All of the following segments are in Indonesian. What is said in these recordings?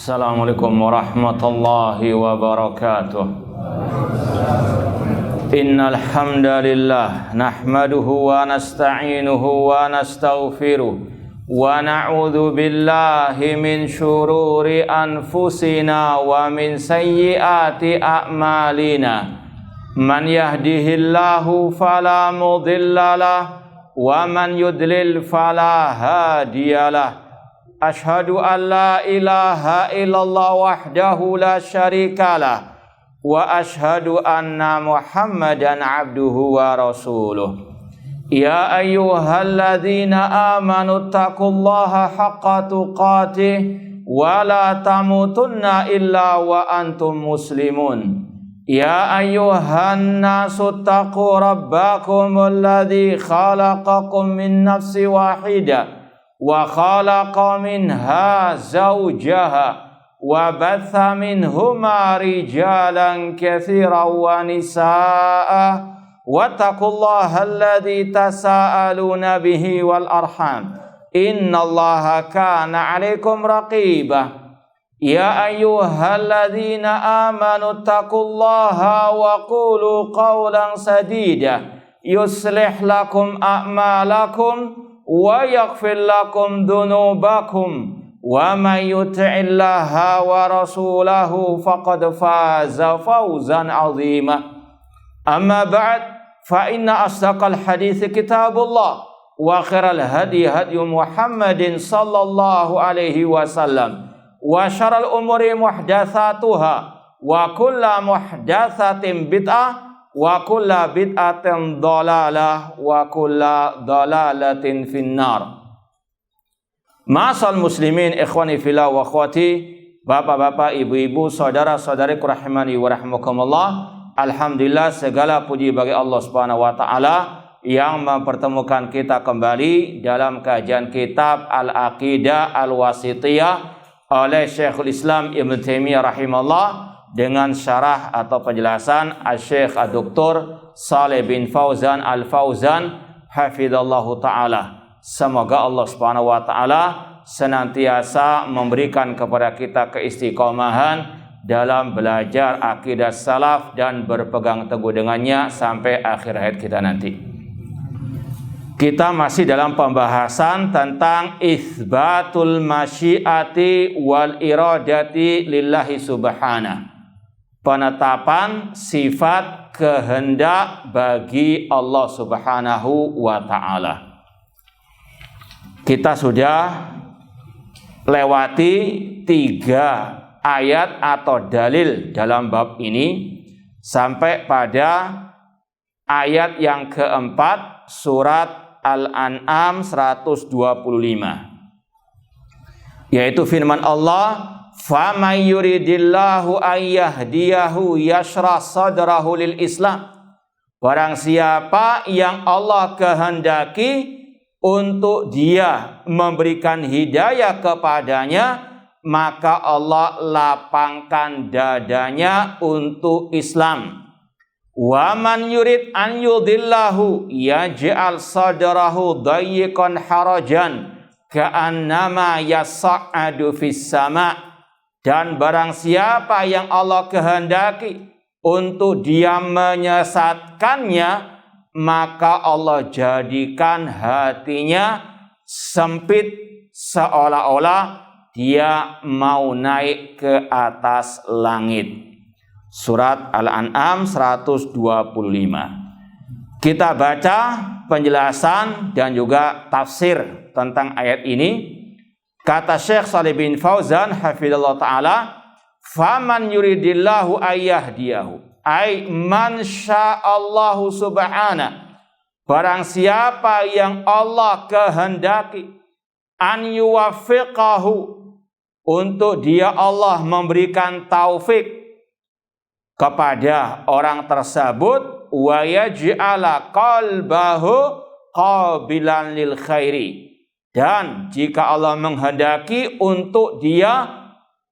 Assalamualaikum warahmatullahi wabarakatuh. Innal hamdalillah nahmaduhu wa nasta'inuhu wa nastaghfiruh wa na'udzu billahi min syururi anfusina wa min sayyiati a'malina. Man yahdihillahu fala mudhillalah wa man yudlil fala hadiyalah. Ashhadu an la ilaha illallah wahdahu la syarikalah wa ashhadu anna Muhammadan abduhu wa rasuluh. Ya ayyuhalladzina amanu taqullaha haqqa tuqatih wa la tamutunna illa wa antum muslimun. Ya ayyuhan nasu taqu rabbakumul ladzi khalaqakum min nafsin wahidah wa khalaqa minha zawjaha wa batha minhuma rijalan katsiran wa nisaa'a wattaqullaha alladzi tasaaluna bihi wal arham innallaha kana 'alaikum raqiba. Ya ayyuhalladzina amanu taqullaha wa qulu qawlan sadida yuslih lakum a'malakum wa yaghfir lakum dhunubakum wa may yuti'illaha wa rasulahu faqad faza fawzan 'azima. Amma ba'd, fa inna asdaqal hadits kitabullah wa khairal hadi hadi Muhammadin sallallahu alaihi wasallam wa syarrul umuri muhdatsatuha wa kullu muhdatsatin bid'ah wa kulla bid'atin dhalalah wa kulla dhalalatin finnar. Ma'asal muslimin ikhwani fillah wa akhwati, bapak-bapak, ibu-ibu, saudara-saudariku rahimani wa rahimakumullah. Alhamdulillah, segala puji bagi Allah Subhanahu wa taala yang mempertemukan kita kembali dalam kajian kitab Al-Aqidah Al-Wasithiyah oleh Syekhul Islam Ibnu Taimiyah rahimahullah dengan syarah atau penjelasan Asy-Syaikh Dr. Shalih bin Fauzan Al-Fauzan hafizallahu taala. Semoga Allah Subhanahu wa taala senantiasa memberikan kepada kita keistiqomahan dalam belajar akidah salaf dan berpegang teguh dengannya sampai akhir hayat kita nanti. Kita masih dalam pembahasan tentang itsbatul masyiati wal iradati lillahi subhanahu. Penetapan sifat kehendak bagi Allah Subhanahu wa ta'ala. Kita sudah lewati 3 ayat atau dalil dalam bab ini sampai pada ayat yang keempat surat Al-An'am 125, yaitu firman Allah, faman yuridillahu ayyahdiyahu yashrah sadrahu lil Islam. Barang siapa yang Allah kehendaki untuk dia memberikan hidayah kepadanya, maka Allah lapangkan dadanya untuk Islam. Wa man yurid an yudillahu yaj'al sadrahu dayyiqan harajan ka'annama yas'adu fis sama'. Dan barang siapa yang Allah kehendaki untuk dia menyesatkannya, maka Allah jadikan hatinya sempit seolah-olah dia mau naik ke atas langit. Surat Al-An'am 125. Kita baca penjelasan dan juga tafsir tentang ayat ini. Kata Syekh Shalih bin Fauzan hafizallahu taala, faman yuridillahu ayyahdiyahu ay man sya'allahu subhanahu. Barang siapa yang Allah kehendaki an yuwaffiqahu, untuk dia Allah memberikan taufik kepada orang tersebut, wa yaj'ala qalbahu qabilan lil khairi. Dan jika Allah menghendaki untuk dia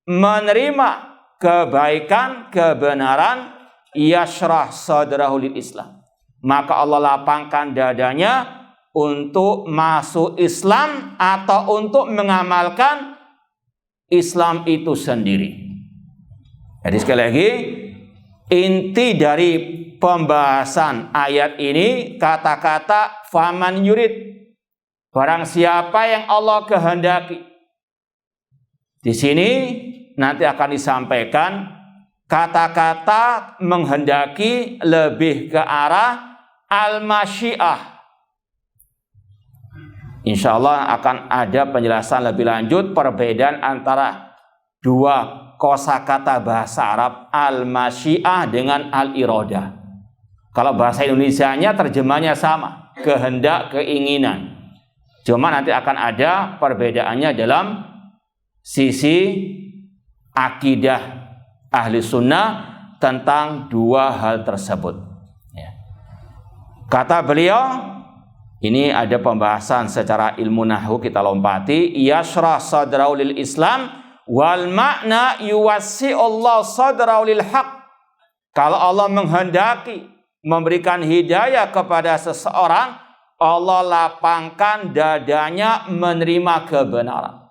menerima kebaikan, kebenaran, yashrah sadrahu lil Islam, maka Allah lapangkan dadanya untuk masuk Islam atau untuk mengamalkan Islam itu sendiri. Jadi sekali lagi, inti dari pembahasan ayat ini kata-kata faman yurid, barang siapa yang Allah kehendaki. Di sini nanti akan disampaikan kata-kata menghendaki lebih ke arah al-masyiah. Insya Allah akan ada penjelasan lebih lanjut perbedaan antara dua kosakata bahasa Arab al-masyiah dengan al-iradah. Kalau bahasa Indonesianya terjemahnya sama, kehendak, keinginan. Cuma nanti akan ada perbedaannya dalam sisi akidah ahli sunnah tentang dua hal tersebut. Kata beliau, ini ada pembahasan secara ilmu nahwu, kita lompati. Yashrah sadrahu lil Islam wal makna yuwassi Allah sadrahu lil haq. Kalau Allah menghendaki memberikan hidayah kepada seseorang, Allah lapangkan dadanya menerima kebenaran.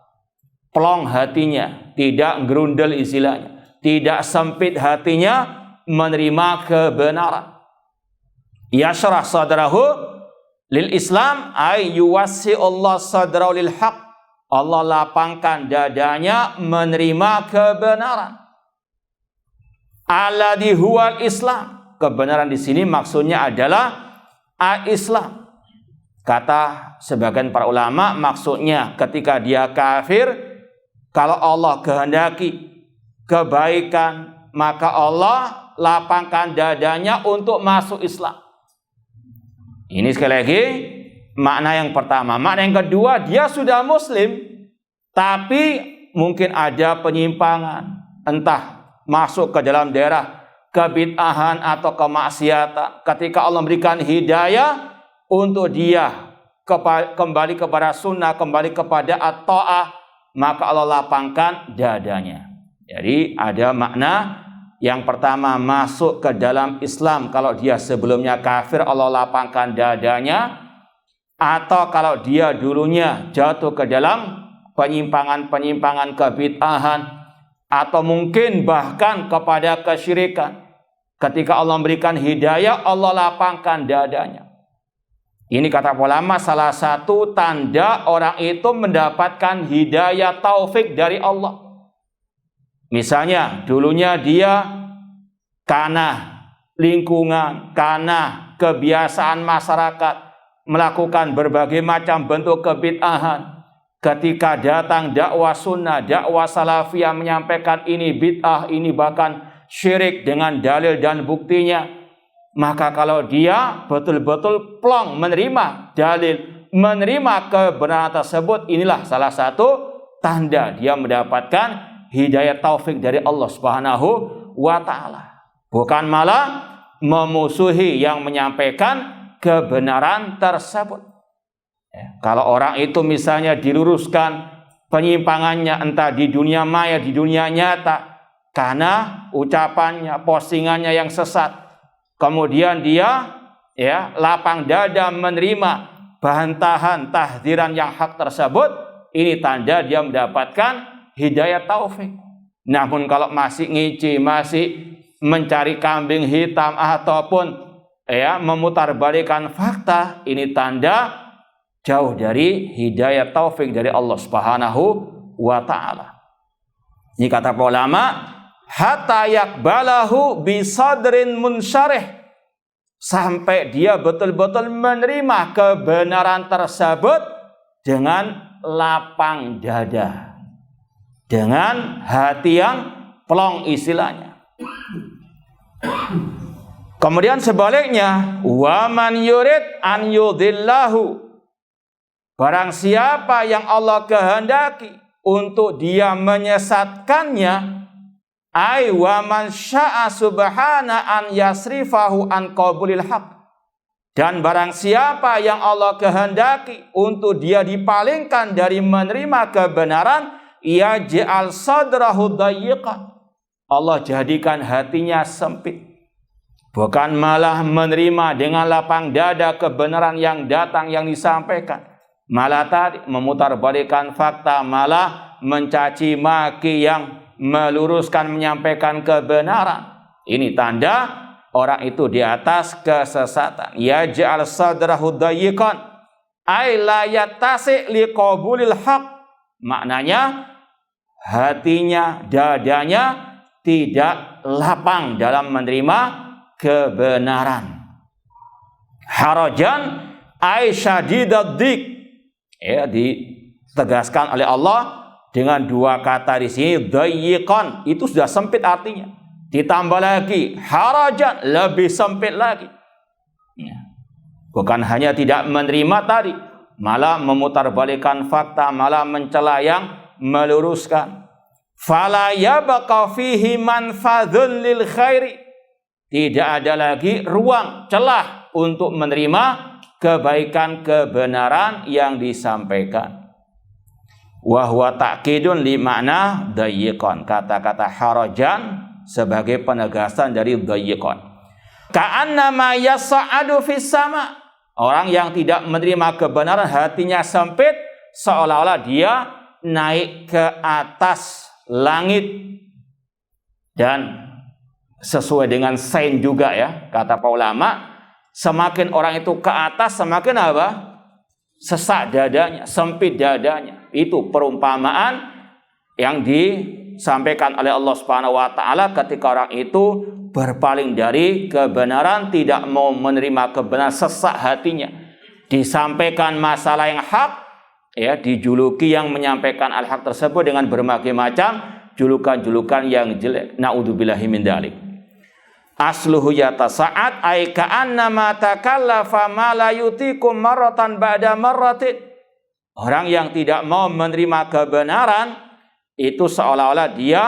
Plong hatinya, tidak gerundel istilahnya, tidak sempit hatinya menerima kebenaran. Yashrah sadrahu lil Islam ay yuwassi Allah sadrahu lil haq. Allah lapangkan dadanya menerima kebenaran. Alladhi huwal Islam. Kebenaran di sini maksudnya adalah al-Islam. Kata sebagian para ulama, maksudnya ketika dia kafir, kalau Allah kehendaki kebaikan, maka Allah lapangkan dadanya untuk masuk Islam. Ini sekali lagi makna yang pertama. Makna yang kedua, dia sudah muslim, tapi mungkin ada penyimpangan, entah masuk ke dalam daerah kebid'ahan atau kemaksiatan. Ketika Allah memberikan hidayah untuk dia kembali kepada sunnah, kembali kepada at-ta'ah, maka Allah lapangkan dadanya. Jadi ada makna yang pertama, masuk ke dalam Islam. Kalau dia sebelumnya kafir, Allah lapangkan dadanya. Atau kalau dia dulunya jatuh ke dalam penyimpangan-penyimpangan kebid'ahan, atau mungkin bahkan kepada kesyirikan, ketika Allah memberikan hidayah, Allah lapangkan dadanya. Ini kata ulama salah satu tanda orang itu mendapatkan hidayah taufik dari Allah. Misalnya dulunya dia karena lingkungan, karena kebiasaan masyarakat melakukan berbagai macam bentuk kebid'ahan. Ketika datang dakwah sunnah, dakwah salafiyah menyampaikan ini bid'ah, ini bahkan syirik dengan dalil dan buktinya, maka kalau dia betul-betul plong menerima dalil, menerima kebenaran tersebut, inilah salah satu tanda dia mendapatkan hidayah taufik dari Allah Subhanahu wa ta'ala. Bukan malah memusuhi yang menyampaikan kebenaran tersebut. Kalau orang itu misalnya diluruskan penyimpangannya, entah di dunia maya, di dunia nyata, karena ucapannya, postingannya yang sesat, kemudian dia lapang dada menerima bantahan, tahdiran yang hak tersebut, ini tanda dia mendapatkan hidayah taufik. Namun kalau masih ngici, masih mencari kambing hitam ataupun memutarbalikan fakta, ini tanda jauh dari hidayah taufik dari Allah Subhanahu wa ta'ala. Ini kata ulama, hatta yakbalahu bisadrin munsyarih, sampai dia betul-betul menerima kebenaran tersebut dengan lapang dada, dengan hati yang plong istilahnya. Kemudian sebaliknya, wa man yurid an yudhillahu, barang siapa yang Allah kehendaki untuk dia menyesatkannya, ay wa man syaa subhana an yasrifahu an qabulil haq, dan barang siapa yang Allah kehendaki untuk dia dipalingkan dari menerima kebenaran, yaj'al sadrahu dayyiqan, Allah jadikan hatinya sempit. Bukan malah menerima dengan lapang dada kebenaran yang datang, yang disampaikan, malah tadi memutarbalikan fakta, malah mencaci maki yang meluruskan, menyampaikan kebenaran. Ini tanda orang itu di atas kesesatan. Yaj'al sadrahu dayyiqan ay la yattasi' liqabulil haq. Maknanya hatinya, dadanya tidak lapang dalam menerima kebenaran. Harajan ay syadidad dik. Ya, ditegaskan oleh Allah dengan dua kata di sini, dayyiqan, itu sudah sempit artinya. Ditambah lagi harajan, lebih sempit lagi. Ya. Bukan hanya tidak menerima tadi, malah memutarbalikkan fakta, malah mencela yang meluruskan. Fala yabqa fihi manfadhun lil khairi. Tidak ada lagi ruang, celah untuk menerima kebaikan kebenaran yang disampaikan. Wa huwa ta'kidun li makna dayyiqan. Kata-kata harajan sebagai penegasan dari dayyiqan. Ka'annama yas'adu fis sama. Orang yang tidak menerima kebenaran hatinya sempit, seolah-olah dia naik ke atas langit. Dan sesuai dengan sains juga ya, kata para ulama, semakin orang itu ke atas semakin apa? Sesak dadanya, sempit dadanya. Itu perumpamaan yang disampaikan oleh Allah Subhanahu wa taala ketika orang itu berpaling dari kebenaran, tidak mau menerima kebenaran, sesak hatinya. Disampaikan masalah yang hak, ya, dijuluki yang menyampaikan al-haq tersebut dengan berbagai macam julukan-julukan yang jelek. Naudzubillahi min dzalik. Asluhu yatasa'ad ay ka'annama takallafa ma la yutikum marratan ba'da marratin. Orang yang tidak mau menerima kebenaran itu seolah-olah dia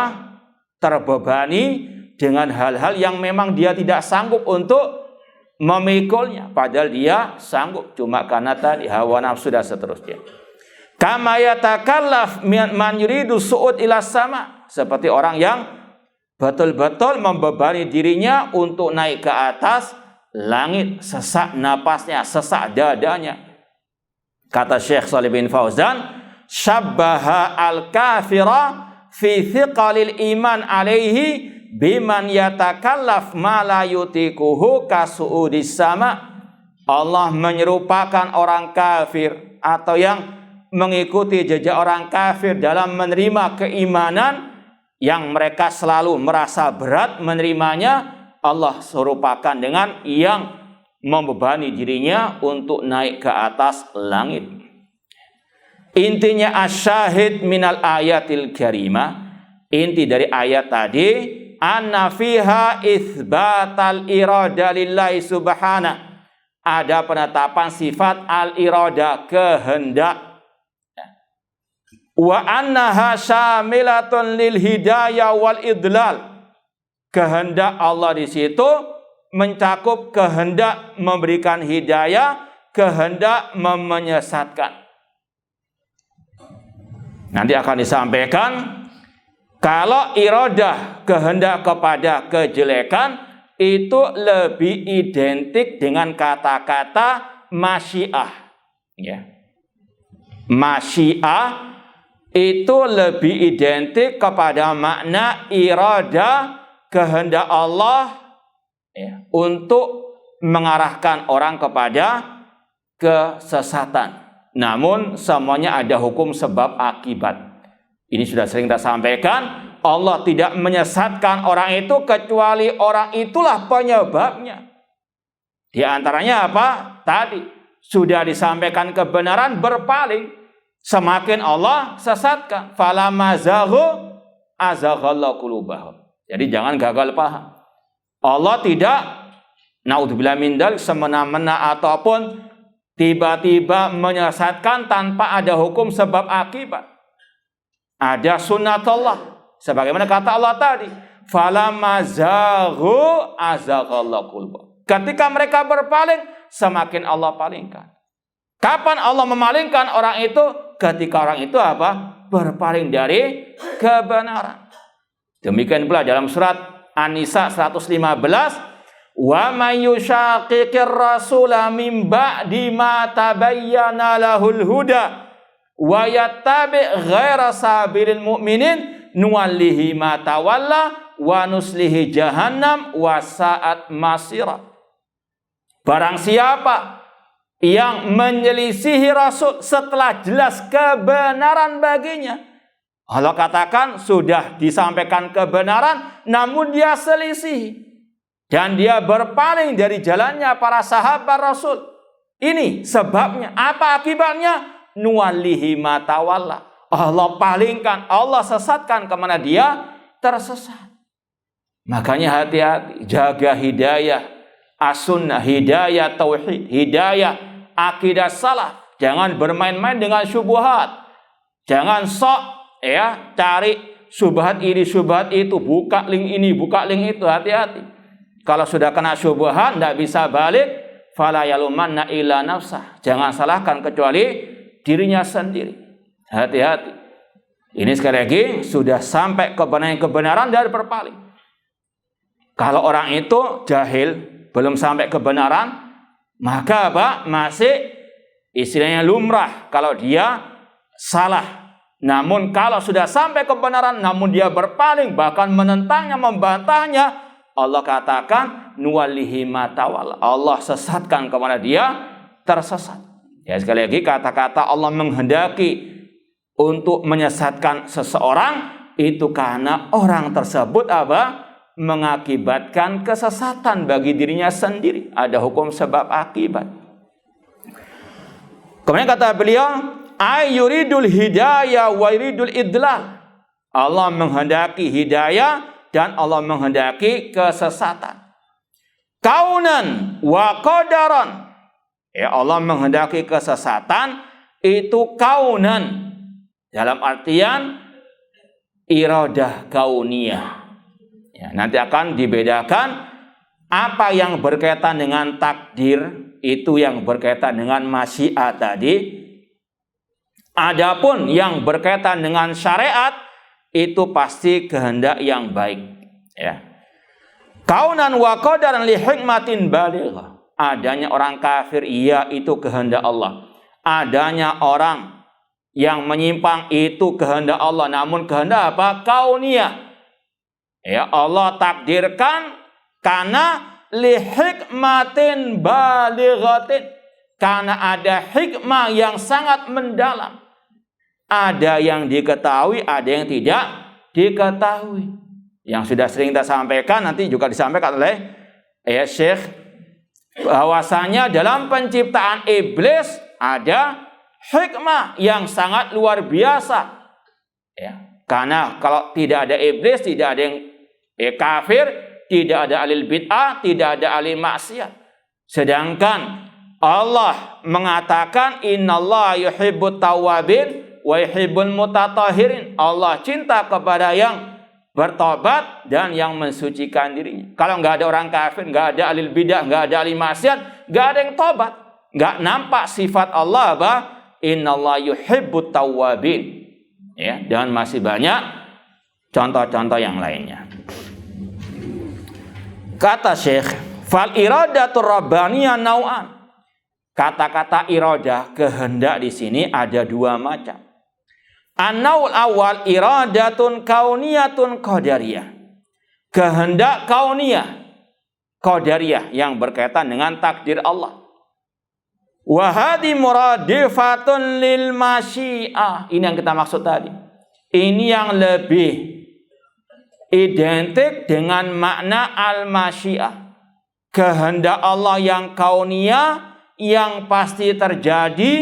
terbebani dengan hal-hal yang memang dia tidak sanggup untuk memikulnya, padahal dia sanggup, cuma karena tadi hawa nafsu dan seterusnya. Kama yatakallaf man yuridu su'ud ila sama, seperti orang yang betul-betul membebani dirinya untuk naik ke atas langit, sesak napasnya, sesak dadanya. Kata Syekh Shalih bin Fauzan, syabbaha al-kafira fi thiqalil iman alaihi biman yatakallaf ma la yutikuhu kasu'udis sama. Allah menyerupakan orang kafir atau yang mengikuti jejak orang kafir dalam menerima keimanan yang mereka selalu merasa berat menerimanya. Allah serupakan dengan yang membebani dirinya untuk naik ke atas langit. Intinya asyahid minal ayatil karimah, inti dari ayat tadi, anna fiha itsbatal irada lillahi subhanahu, ada penetapan sifat al-irada, kehendak. Wa annaha syamilatun lil hidayah wal idlal, kehendak Allah di situ mencakup kehendak memberikan hidayah, kehendak menyesatkan. Nanti akan disampaikan kalau iradah, kehendak kepada kejelekan, itu lebih identik dengan kata-kata masyiah. Ya. Masyiah itu lebih identik kepada makna iradah, kehendak Allah, ya, untuk mengarahkan orang kepada kesesatan. Namun semuanya ada hukum sebab akibat. Ini sudah sering kita sampaikan. Allah tidak menyesatkan orang itu kecuali orang itulah penyebabnya. Di antaranya apa? Tadi sudah disampaikan kebenaran, berpaling, semakin Allah sesatkan. Falamazaghu azaghallahu qulubahum. Jadi jangan gagal paham. Allah tidak, naudzubillah min dzalik, semena-mena ataupun tiba-tiba menyesatkan tanpa ada hukum sebab akibat. Ada sunnatullah. Sebagaimana kata Allah tadi, falamazaghu azaghallahu qulubahum. Ketika mereka berpaling, semakin Allah palingkan. Kapan Allah memalingkan orang itu? Ketika orang itu apa? Berpaling dari kebenaran. Demikian pula dalam surat An-Nisa 115, wa may yushaqiqir rasula min ba'di ma tabayyana lahul huda wa yattabi' ghaira sabilil mu'minin nuwallihi ma tawalla wa nuslihi jahannam wa sa'at masira. Barang siapa yang menyelisihi Rasul setelah jelas kebenaran baginya, Allah katakan sudah disampaikan kebenaran namun dia selisih dan dia berpaling dari jalannya para sahabat Rasul. Ini sebabnya, apa akibatnya? Nuwallihi ma tawalla. Allah palingkan, Allah sesatkan kemana dia tersesat. Makanya hati-hati, jaga hidayah as-sunnah, hidayah tauhid, hidayah akidah salaf. Jangan bermain-main dengan syubhat. Jangan sok cari syubhat ini, syubhat itu, buka link ini, buka link itu. Hati-hati. Kalau sudah kena syubhat tidak bisa balik, fala yalumanna illa nafsah. Jangan salahkan kecuali dirinya sendiri. Hati-hati. Ini sekali lagi sudah sampai kebenaran dari berpaling. Kalau orang itu jahil, belum sampai kebenaran, maka masih istilahnya lumrah kalau dia salah. Namun kalau sudah sampai kebenaran namun dia berpaling, bahkan menentangnya, membantahnya, Allah katakan nuwallihi ma tawalla. Allah sesatkan kemana dia tersesat. Ya, sekali lagi kata-kata Allah menghendaki untuk menyesatkan seseorang itu karena orang tersebut mengakibatkan kesesatan bagi dirinya sendiri. Ada hukum sebab akibat. Kemudian kata beliau, yuridul hidayah wa yuridul idlal. Allah menghendaki hidayah dan Allah menghendaki kesesatan. Kaunan wa qadaran. Ya, Allah menghendaki kesesatan itu kaunan dalam artian iradah kauniyah. Ya, nanti akan dibedakan apa yang berkaitan dengan takdir itu yang berkaitan dengan masyiat tadi. Adapun yang berkaitan dengan syariat itu pasti kehendak yang baik. Ya. Kaunan wa qadaran li hikmatin balighah. Adanya orang kafir iya itu kehendak Allah. Adanya orang yang menyimpang itu kehendak Allah. Namun kehendak apa? Kauniyah. Ya, Allah takdirkan karena li hikmatin balighatin, karena ada hikmah yang sangat mendalam. Ada yang diketahui, ada yang tidak diketahui. Yang sudah sering kita sampaikan, nanti juga disampaikan oleh Syekh, bahwasanya dalam penciptaan iblis ada hikmah yang sangat luar biasa. Ya, karena kalau tidak ada iblis, tidak ada yang kafir, tidak ada ahli bid'ah, tidak ada ahli maksiat. Sedangkan Allah mengatakan innallaha yuhibbut tawwabin wa yuhibbul mutatahhirin. Allah cinta kepada yang bertobat dan yang mensucikan dirinya. Kalau nggak ada orang kafir, nggak ada ahli bid'ah, nggak ada ahli maksiat, nggak ada yang tobat, nggak nampak sifat Allah innallaha yuhibbut tawwabin. Ya, dan masih banyak contoh-contoh yang lainnya. Kata Syekh, fal iradatur rabbaniyah nau'an. Kata-kata iradah, kehendak di sini ada dua macam. An-naul awal iradatun kauniyatun qadariyah. Kehendak kauniyah, qadariyah yang berkaitan dengan takdir Allah. Wa hadi muradifatun lil masyiah. Ini yang kita maksud tadi. Ini yang lebih identik dengan makna al-masyiah. Kehendak Allah yang kauniyah, yang pasti terjadi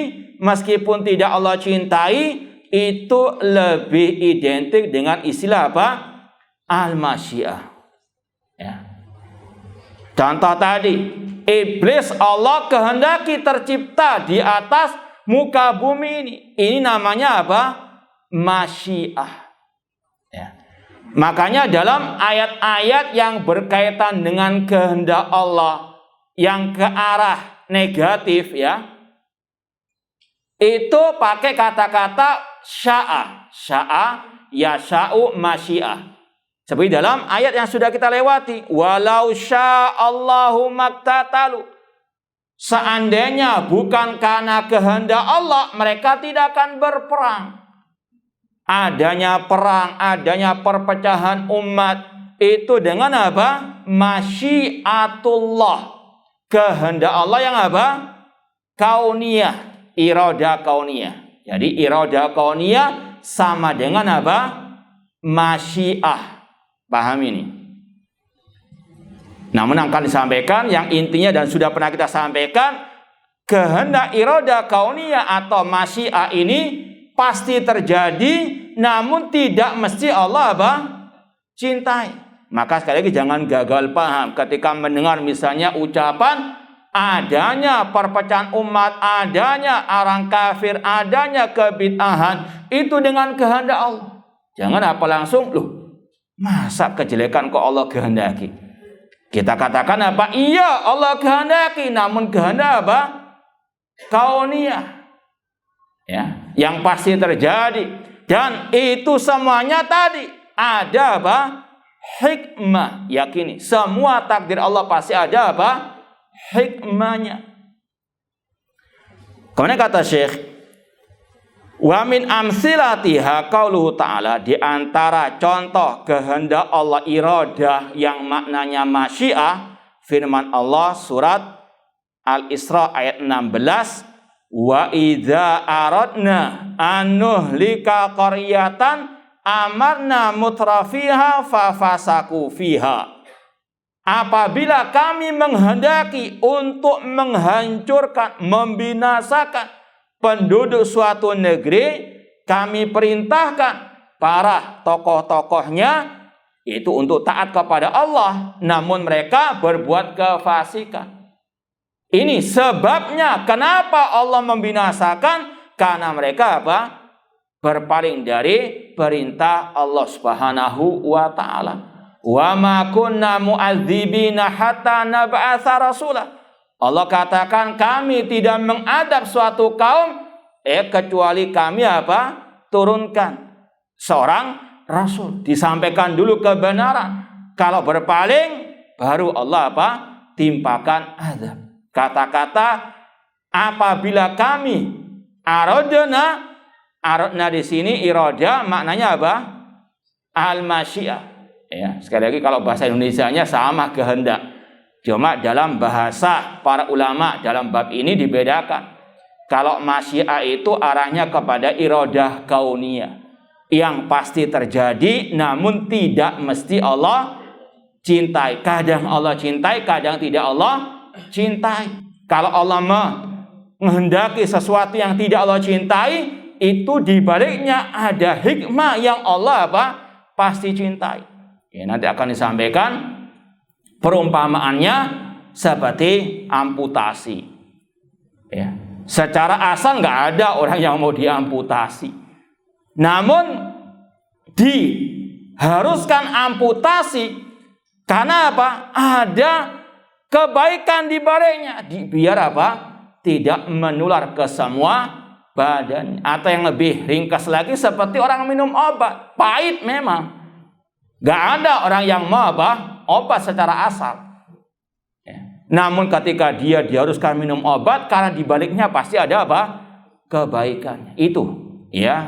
meskipun tidak Allah cintai, itu lebih identik dengan istilah apa? Al-masyiah. Ya. Contoh tadi, iblis Allah kehendaki tercipta di atas muka bumi ini. Ini namanya apa? Masyiah. Ya. Makanya dalam ayat-ayat yang berkaitan dengan kehendak Allah yang ke arah negatif, ya, itu pakai kata-kata sya'a. Sya'a yasha'u masyiah. Seperti dalam ayat yang sudah kita lewati, walau sya'allahu maktatalu. Seandainya bukan karena kehendak Allah, mereka tidak akan berperang. Adanya perang, adanya perpecahan umat itu dengan apa? Masyiatullah. Kehendak Allah yang apa? Kauniyah, iradah kauniyah. Jadi iradah kauniyah sama dengan apa? Masyiah. Paham ini? Namun akan disampaikan yang intinya dan sudah pernah kita sampaikan, kehendak iradah kauniyah atau masyiah ini pasti terjadi, namun tidak mesti Allah apa? Cintai. Maka sekali lagi jangan gagal paham ketika mendengar misalnya ucapan adanya perpecahan umat, adanya orang kafir, adanya kebid'ahan, itu dengan kehendak Allah. Jangan apa langsung, loh, masa kejelekan kok Allah kehendaki? Kita katakan apa? Iya, Allah kehendaki, namun kehendak apa? Kauniyah. Ya, yang pasti terjadi. Dan itu semuanya tadi ada apa? Hikmah. Yakini, semua takdir Allah pasti ada apa? Hikmahnya. Kemudian kata Syekh, wa min amsilatiha qauluhu ta'ala, di antara contoh kehendak Allah iradah yang maknanya masyiah, firman Allah surat Al-Isra ayat 16, wa idza aradna an nuhlika qaryatan amarna mutrafiha fafasaku fiha. Apabila kami menghendaki untuk menghancurkan, membinasakan penduduk suatu negeri, kami perintahkan para tokoh-tokohnya itu untuk taat kepada Allah, namun mereka berbuat kefasikan. Ini sebabnya kenapa Allah membinasakan, karena mereka apa? Berpaling dari perintah Allah Subhanahu wa taala. Wa ma kunna mu'adzibina hatta nab'atsa rasulah. Allah katakan kami tidak mengadab suatu kaum kecuali kami apa? Turunkan seorang rasul. Disampaikan dulu kebenaran. Kalau berpaling baru Allah apa? Timpakan azab. Kata-kata apabila kami aradna di sini iradah maknanya apa? Al-masyiah. Ya, sekali lagi kalau bahasa Indonesianya sama, kehendak. Cuma dalam bahasa para ulama dalam bab ini dibedakan. Kalau masyiah itu arahnya kepada iradah kauniyah yang pasti terjadi, namun tidak mesti Allah cintai. Kadang Allah cintai, kadang tidak Allah cintai. Kalau Allah menghendaki sesuatu yang tidak Allah cintai, itu dibaliknya ada hikmah yang Allah apa? Pasti cintai. Ya, nanti akan disampaikan perumpamaannya seperti amputasi. Ya, secara asal nggak ada orang yang mau diamputasi, namun diharuskan amputasi karena apa? Ada kebaikan di baliknya, biar apa? Tidak menular ke semua badan. Atau yang lebih ringkas lagi seperti orang minum obat, pahit memang. Gak ada orang yang mau apa? Obat secara asal. Ya. Namun ketika dia diharuskan minum obat, karena dibaliknya pasti ada apa? Kebaikan. Itu ya,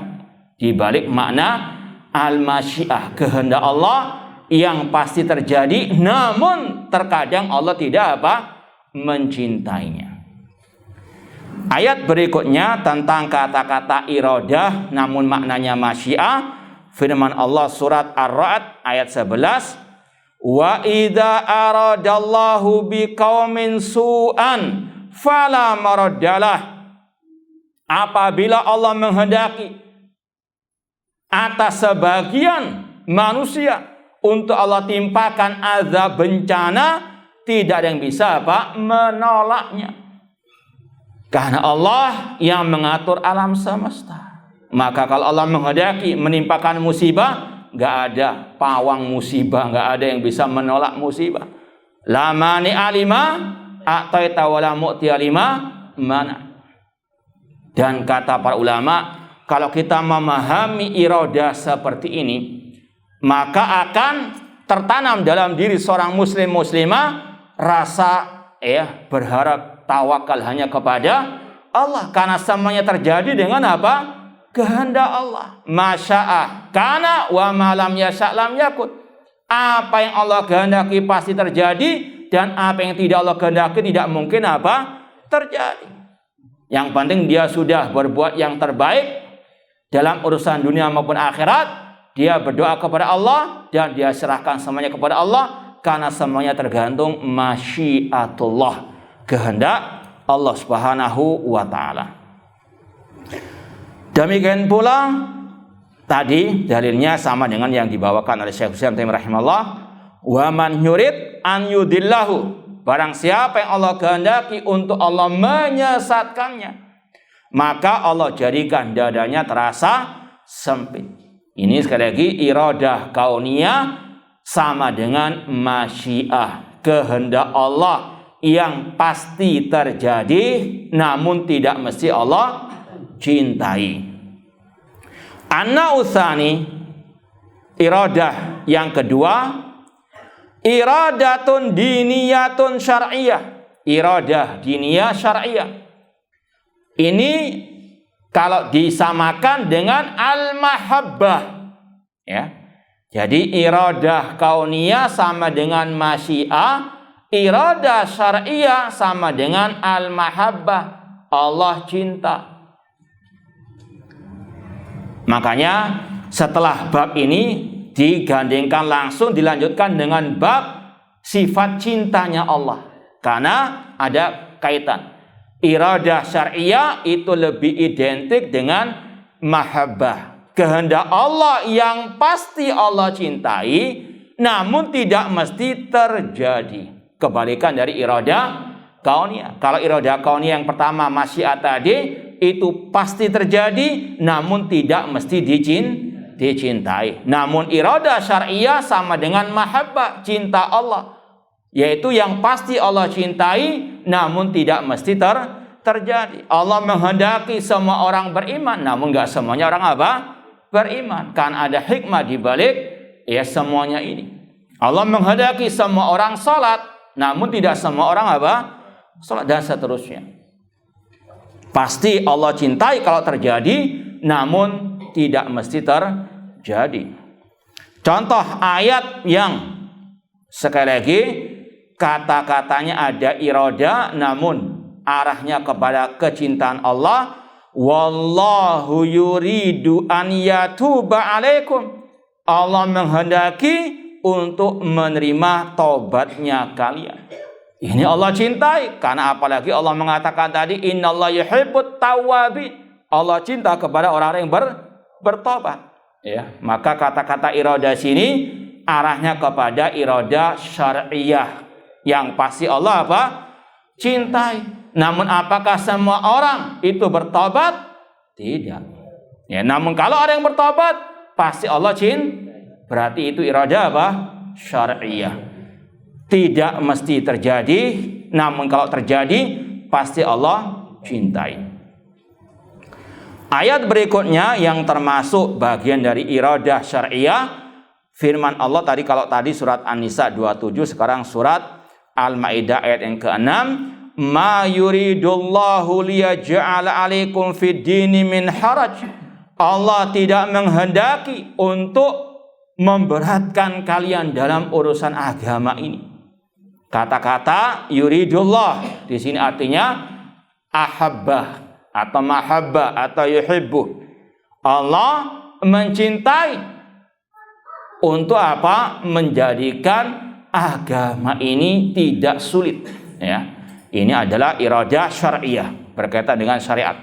dibalik makna al-masyiah, kehendak Allah yang pasti terjadi, namun terkadang Allah tidak apa? Mencintainya. Ayat berikutnya tentang kata-kata iradah namun maknanya masyiah. Firman Allah surat Ar-Ra'd ayat 11, wa idza aradallahu biqaumin su'an fala maraddalah. Apabila Allah menghendaki atas sebagian manusia untuk Allah timpakan azab bencana, tidak ada yang bisa apa? Menolaknya. Karena Allah yang mengatur alam semesta. Maka kalau Allah menghendaki menimpakan musibah, nggak ada pawang musibah, nggak ada yang bisa menolak musibah. La mani alima a'taita wala mu'ti alima mana. Dan kata para ulama, kalau kita memahami iradah seperti ini, maka akan tertanam dalam diri seorang muslim muslimah rasa berharap, tawakal hanya kepada Allah, karena semuanya terjadi dengan apa? Kehendak Allah. Masya'a kana wa ma lam yasha' lam yakun. Apa yang Allah kehendaki pasti terjadi, dan apa yang tidak Allah kehendaki tidak mungkin apa? Terjadi. Yang penting dia sudah berbuat yang terbaik dalam urusan dunia maupun akhirat. Dia berdoa kepada Allah dan dia serahkan semuanya kepada Allah, karena semuanya tergantung masyiatullah, kehendak Allah Subhanahu wa taala. Demikian pula tadi dalilnya sama dengan yang dibawakan oleh Syekh Utsaimin rahimahullah, wa man yurid an yudillahu, barang siapa yang Allah kehendaki untuk Allah menyesatkannya, maka Allah jadikan dadanya terasa sempit. Ini sekali lagi iradah kauniyah sama dengan masyiah, kehendak Allah yang pasti terjadi namun tidak mesti Allah cintai. An-nausani, iradah yang kedua, iradatun diniyatun syar'iyah, iradah diniyah syar'iyah. Ini kalau disamakan dengan al-mahabbah, ya. Jadi iradah kauniyah sama dengan masyiah, iradah syar'iyah sama dengan al-mahabbah, Allah cinta. Makanya setelah bab ini digandengkan langsung dilanjutkan dengan bab sifat cintanya Allah, karena ada kaitan. Iradah syariah itu lebih identik dengan mahabbah, kehendak Allah yang pasti Allah cintai namun tidak mesti terjadi. Kebalikan dari iradah kauniyah. Kalau iradah kauniyah yang pertama masyiat tadi itu pasti terjadi namun tidak mesti dicintai. Namun iradah syariah sama dengan mahabbah, cinta Allah, yaitu yang pasti Allah cintai namun tidak mesti terjadi. Allah menghendaki semua orang beriman namun gak semuanya orang apa? Beriman. Kan ada hikmah di balik ya semuanya ini. Allah menghendaki semua orang salat namun tidak semua orang apa? Salat, dan seterusnya. Pasti Allah cintai kalau terjadi namun tidak mesti terjadi. Contoh ayat yang sekali lagi kata-katanya ada iradah namun arahnya kepada kecintaan Allah. Wallahu yuridu an yatuba alaikum. Allah menghendaki untuk menerima taubatnya kalian. Ini Allah cintai, karena apalagi Allah mengatakan tadi innallaha yuhibbut tawwabin. Allah cinta kepada orang-orang yang bertobat. Ya, maka kata-kata iradah sini arahnya kepada iradah syariah yang pasti Allah apa? Cintai. Namun apakah semua orang itu bertobat? Tidak. Ya, namun kalau ada yang bertobat pasti Allah cintai. Berarti itu iradah apa? Syariah. Tidak mesti terjadi, namun kalau terjadi pasti Allah cintai. Ayat berikutnya yang termasuk bagian dari iradah syariah, firman Allah tadi, kalau tadi surat An-Nisa 27, sekarang surat Al-Maidah ayat yang ke-6, ma yuridullahu liyaj'ala 'alaikum fid dini min haraj. Allah tidak menghendaki untuk memberatkan kalian dalam urusan agama ini. Kata-kata yuridullah di sini artinya ahabbah atau mahabbah atau yuhibbu. Allah mencintai untuk apa? Menjadikan agama ini tidak sulit, ya. Ini adalah iradah syariah berkaitan dengan syariat.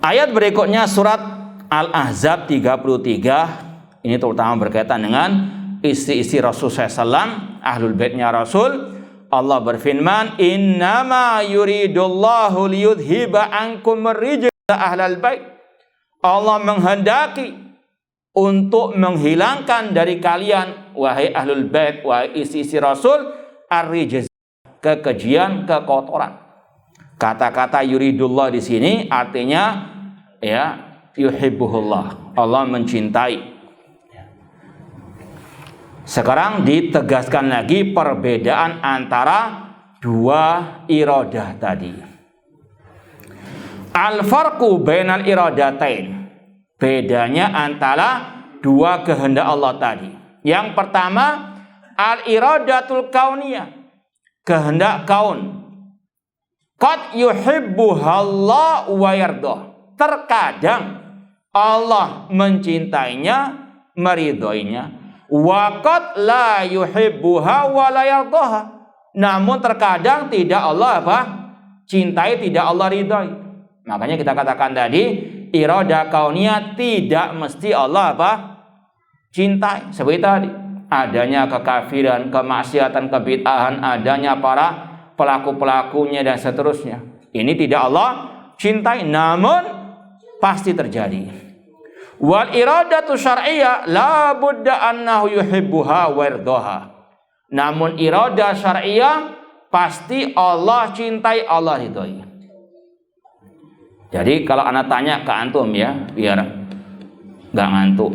Ayat berikutnya surat Al-Ahzab 33, ini terutama berkaitan dengan istri-istri Rasul SAW, ahlul baitnya Rasul. Allah berfirman, innama yuridullahu liyudhiba ankum rijsa ahlal bait. Allah menghendaki untuk menghilangkan dari kalian, wahai ahlul bait, wahai istri-istri Rasul, ar-rijz, kekejian, kekotoran. Kata-kata yuridullah di sini artinya ya yuhibbuhullah, Allah mencintai. Sekarang ditegaskan lagi perbedaan antara dua iradah tadi. Al-farqu bainal iradatain. Bedanya antara dua kehendak Allah tadi. Yang pertama, al-iradatul kauniyah. Kehendak kaun. Qad yuhibbuhallah wa yardah. Terkadang Allah mencintainya, meridhoinya. Wa qad la yuhibbuha wa la yardaha. Namun terkadang tidak Allah cintai, tidak Allah ridhoi. Makanya kita katakan tadi, iradah kauniyah tidak mesti Allah cintai. Seperti tadi, adanya kekafiran, kemaksiatan, kebid'ahan, adanya para pelaku-pelakunya dan seterusnya. Ini tidak Allah cintai, namun pasti terjadi. Wal iradatu syar'iyyah la budda annahu yuhibbuha wa yardaha. Namun iradah syar'iyyah pasti Allah cintai, Allah ridhoi. Jadi kalau anak tanya ke antum ya, biar enggak ngantuk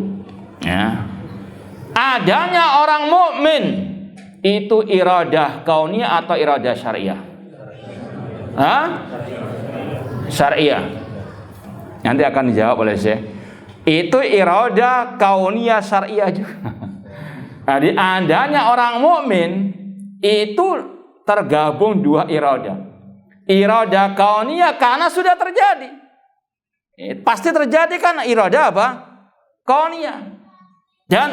ya. Adanya orang mukmin itu iradah kauniyah atau iradah syariah? Syariah. Nanti akan dijawab oleh Syekh. Itu iradah kauniyah syariah juga. Jadi adanya orang mukmin itu tergabung dua iradah. Iradah kauniyah karena sudah terjadi. Pasti terjadi karena iradah kauniyah. Dan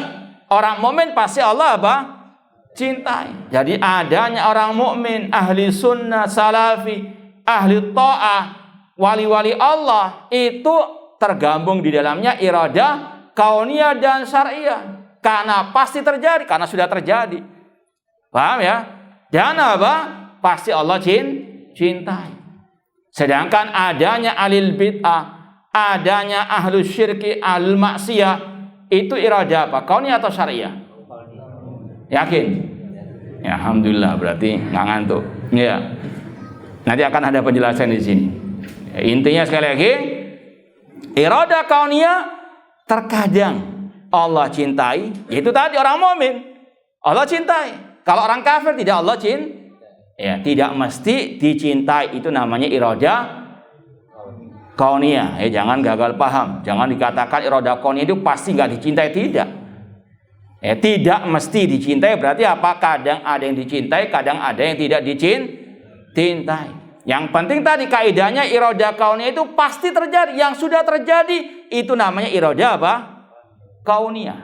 orang mukmin pasti Allah cintai. Jadi adanya orang mukmin, ahli sunnah, salafi, ahli ta'ah, wali-wali Allah itu tergabung di dalamnya iradah kauniyah dan syariah. Karena pasti terjadi, karena sudah terjadi. Paham ya? Dan pasti Allah cintai. Sedangkan adanya alil bid'ah, adanya ahlus syirki, ahlul maksiyah, itu iradah kauniyah atau syariah? Yakin? Ya, alhamdulillah, berarti nggak ngantuk. Ya. Nanti akan ada penjelasan di sini. Ya, intinya sekali lagi, iradah kauniyah terkadang Allah cintai, yaitu tadi orang mukmin Allah cintai. Kalau orang kafir tidak Allah ya, tidak mesti dicintai. Itu namanya iradah kauniyah. Jangan gagal paham. Jangan dikatakan iradah kauniyah itu pasti nggak dicintai, tidak. Tidak mesti dicintai, berarti apa? Kadang ada yang dicintai, kadang ada yang tidak dicintai. Yang penting tadi kaidahnya iradah kauniyah itu pasti terjadi. Yang sudah terjadi itu namanya iradah kauniyah.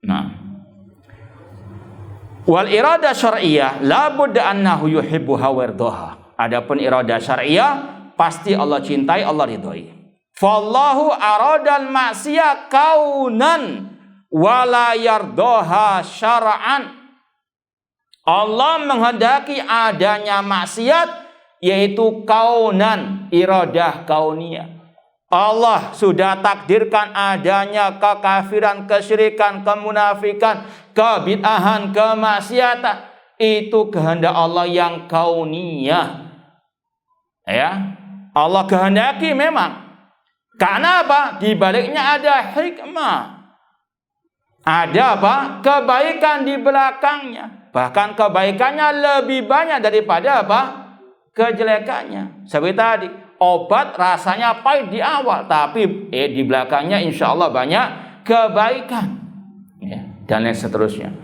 Nah, wal iradah syar'iyyah la budda annahu yuhibbuha wa yardaha. Adapun iradah syar'iyyah pasti Allah cintai, Allah ridhoi. Fallahu aradal ma'siyah kaunan wala yardaha syara'an. Allah menghendaki adanya maksiat, yaitu kaunan, iradah kauniyah. Allah sudah takdirkan adanya kekafiran, kesyirikan, kemunafikan, kebid'ahan, kemaksiatan. Itu kehendak Allah yang kauniyah. Ya, Allah kehendaki memang. Karena apa? Di baliknya ada hikmah. Ada kebaikan di belakangnya. Bahkan kebaikannya lebih banyak daripada kejelekannya. Seperti tadi, obat rasanya pahit di awal, tapi di belakangnya insya Allah banyak kebaikan. Ya, dan lain seterusnya.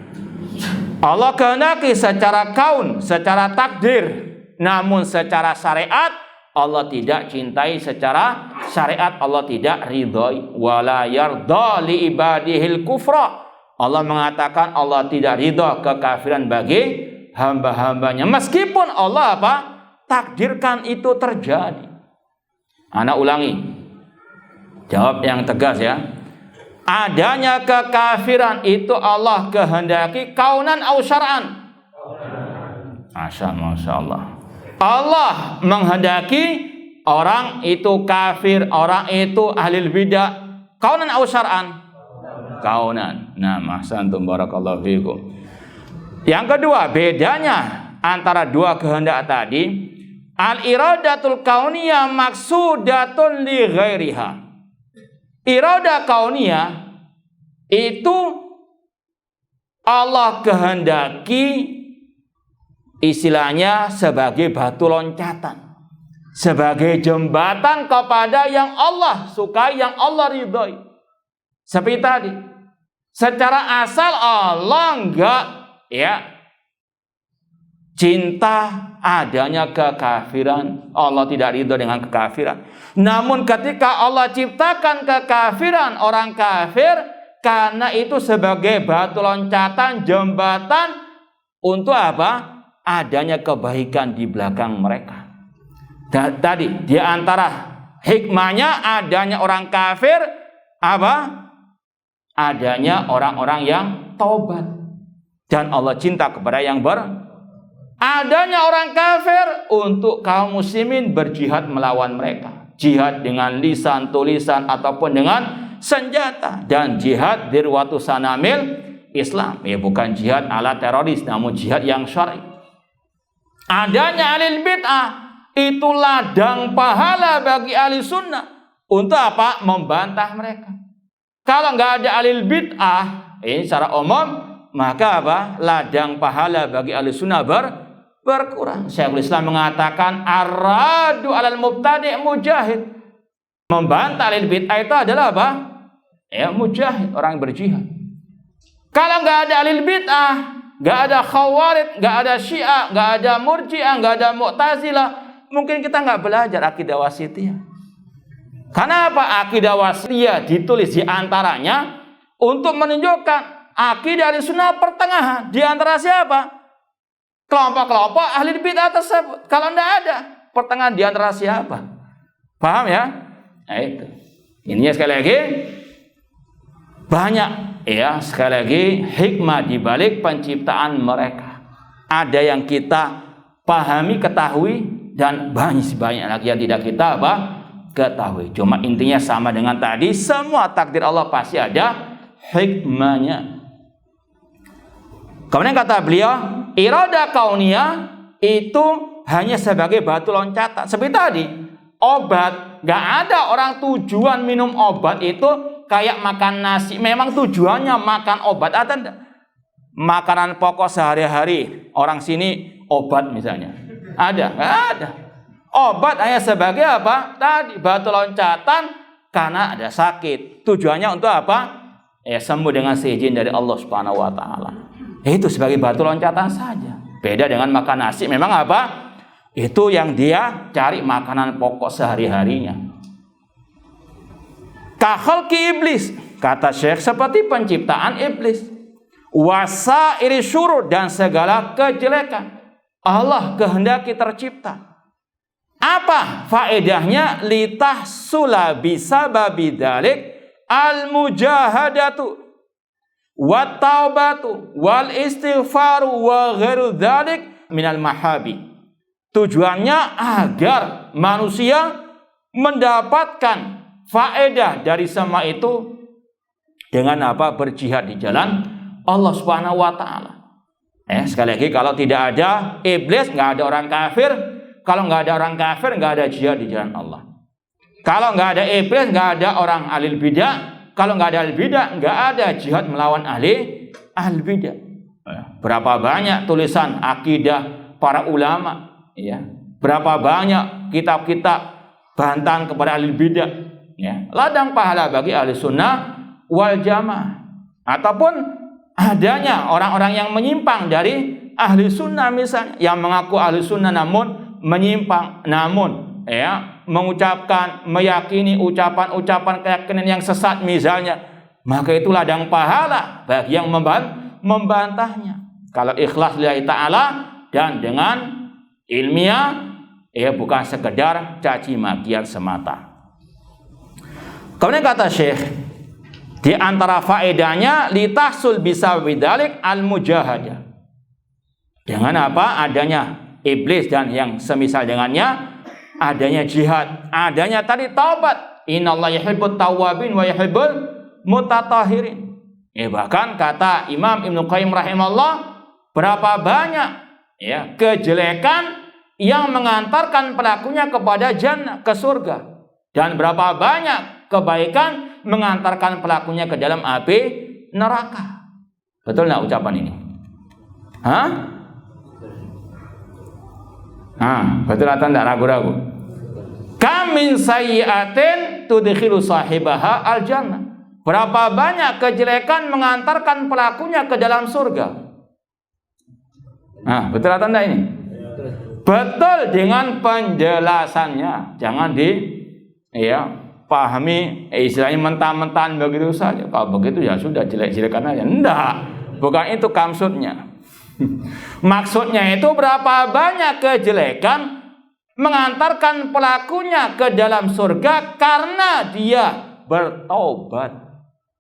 Allah kehendaki secara kaun, secara takdir. Namun secara syariat Allah tidak cintai, secara syariat Allah tidak ridhoi. Wala yarda li ibadihil kufra. Allah mengatakan Allah tidak ridha kekafiran bagi hamba-hambanya. Meskipun Allah takdirkan itu terjadi. Ana ulangi. Jawab yang tegas ya. Adanya kekafiran itu Allah kehendaki kaunan au syar'an. Masya Allah. Allah menghendaki orang itu kafir, orang itu ahli bidah, kaunan au syar'an? Kaunan. Nah, ahsantum barakallahu fikum. Yang kedua, bedanya antara dua kehendak tadi, al-iradatul kauniyah maksudatun li ghairiha. Iradah kauniyah itu Allah kehendaki istilahnya sebagai batu loncatan, sebagai jembatan kepada yang Allah sukai, yang Allah ridhoi. Seperti tadi, secara asal Allah enggak cinta adanya kekafiran. Allah tidak ridho dengan kekafiran. Namun ketika Allah ciptakan kekafiran, orang kafir, karena itu sebagai batu loncatan, jembatan untuk apa? Adanya kebaikan di belakang mereka. Dan tadi di antara hikmahnya adanya orang kafir apa? Adanya orang-orang yang taubat. Dan Allah cinta kepada yang adanya orang kafir untuk kaum muslimin berjihad melawan mereka. Jihad dengan lisan, tulisan ataupun dengan senjata. Dan jihad dirwatu sanamil Islam. Ya, bukan jihad ala teroris, namun jihad yang syar'i. Adanya ahli bid'ah itu ladang pahala bagi ahli sunnah. Untuk apa? Membantah mereka. Kalau nggak ada ahli bid'ah, ini secara umum, maka apa? Ladang pahala bagi ahli sunnah berkurang. Syekhul Islam mengatakan ar-radu alal mubtadi' mujahid. Membantah ahli bid'ah itu adalah apa? Ya, mujahid, orang yang berjihad. Kalau nggak ada ahli bid'ah, nggak ada khawarij, nggak ada syiah, nggak ada murji'ah, nggak ada mu'tazilah, mungkin kita nggak belajar akidah wasithiyah. Karena apa? Akidah wasithiyah ditulis di antaranya untuk menunjukkan akidah ahli sunnah pertengahan. Di antara siapa? Kelompok-kelompok ahli bid'ah tersebut. Kalau nggak ada pertengahan, di antara siapa? Paham ya? Nah itu. Ininya sekali lagi banyak ya, sekali lagi hikmah di balik penciptaan mereka. Ada yang kita pahami, ketahui, dan banyak lagi yang tidak kita ketahui. Cuma intinya sama dengan tadi, semua takdir Allah pasti ada hikmahnya. Kemudian kata beliau, irada kauniyah itu hanya sebagai batu loncatan. Seperti tadi, obat, gak ada orang tujuan minum obat itu kayak makan nasi. Memang tujuannya makan obat atau enggak? Makanan pokok sehari-hari orang sini obat misalnya. Ada? Nggak ada. Obat hanya sebagai apa? Tadi batu loncatan karena ada sakit. Tujuannya untuk apa? Ya sembuh dengan seizin dari Allah Subhanahu wa taala. Itu sebagai batu loncatan saja. Beda dengan makan nasi, memang apa? Itu yang dia cari makanan pokok sehari-harinya. Kakhalqi iblis, kata Syekh, seperti penciptaan iblis. Wasairi syurur, dan segala kejelekan Allah kehendaki tercipta. Apa faedahnya? Litahsula bisababi dzalik al-mujahadatu wa taubatu wal istighfaru wa ghairu dzalik minal mahabi. Tujuannya agar manusia mendapatkan faedah dari semua itu dengan apa? Berjihad di jalan Allah Subhanahu wa taala. Sekali lagi, kalau tidak ada iblis, nggak ada orang kafir. Kalau nggak ada orang kafir, nggak ada jihad di jalan Allah. Kalau nggak ada iblis, nggak ada orang ahli bidah. Kalau nggak ada ahli bidah, nggak ada jihad melawan ahli bidah. Berapa banyak tulisan akidah para ulama, ya. Berapa banyak kitab-kitab bantahan kepada ahli bidah, ya. Ladang pahala bagi ahli sunnah wal jamaah. Ataupun adanya orang-orang yang menyimpang dari ahli sunnah, misalnya yang mengaku ahli sunnah namun menyimpang, namun ya mengucapkan, meyakini ucapan-ucapan keyakinan yang sesat misalnya, maka itu ladang pahala bagi yang membantahnya. Kalau ikhlas lillahi ta'ala dan dengan ilmiah, ya bukan sekedar caci makian semata. Kemudian kata Syekh, di antara faedahnya litahsul bisa bidzalik al-mujahadah. Dengan apa? Adanya iblis dan yang semisal dengannya, adanya jihad, adanya tadi taubat. Innallaha yuhibbut tawwabin wa yuhibbul mutatahhirin. Bahkan kata Imam Ibnu Qayyim rahimahullah, berapa banyak ya kejelekan yang mengantarkan pelakunya kepada jannah, ke surga, dan berapa banyak kebaikan mengantarkan pelakunya ke dalam api neraka. Betul nggak ucapan ini? Betul atau tidak ragu-ragu? Kamin sayyi'atin tudkhilu sahibaha al-jannah. Berapa banyak kejelekan mengantarkan pelakunya ke dalam surga? Betul atau tidak ini? Betul dengan penjelasannya. Jangan pahami istilahnya mentah-mentahan begitu saja. Kalau begitu ya sudah jelek-jelekan aja. Enggak. Bukan itu maksudnya. Maksudnya itu berapa banyak kejelekan mengantarkan pelakunya ke dalam surga karena dia bertobat.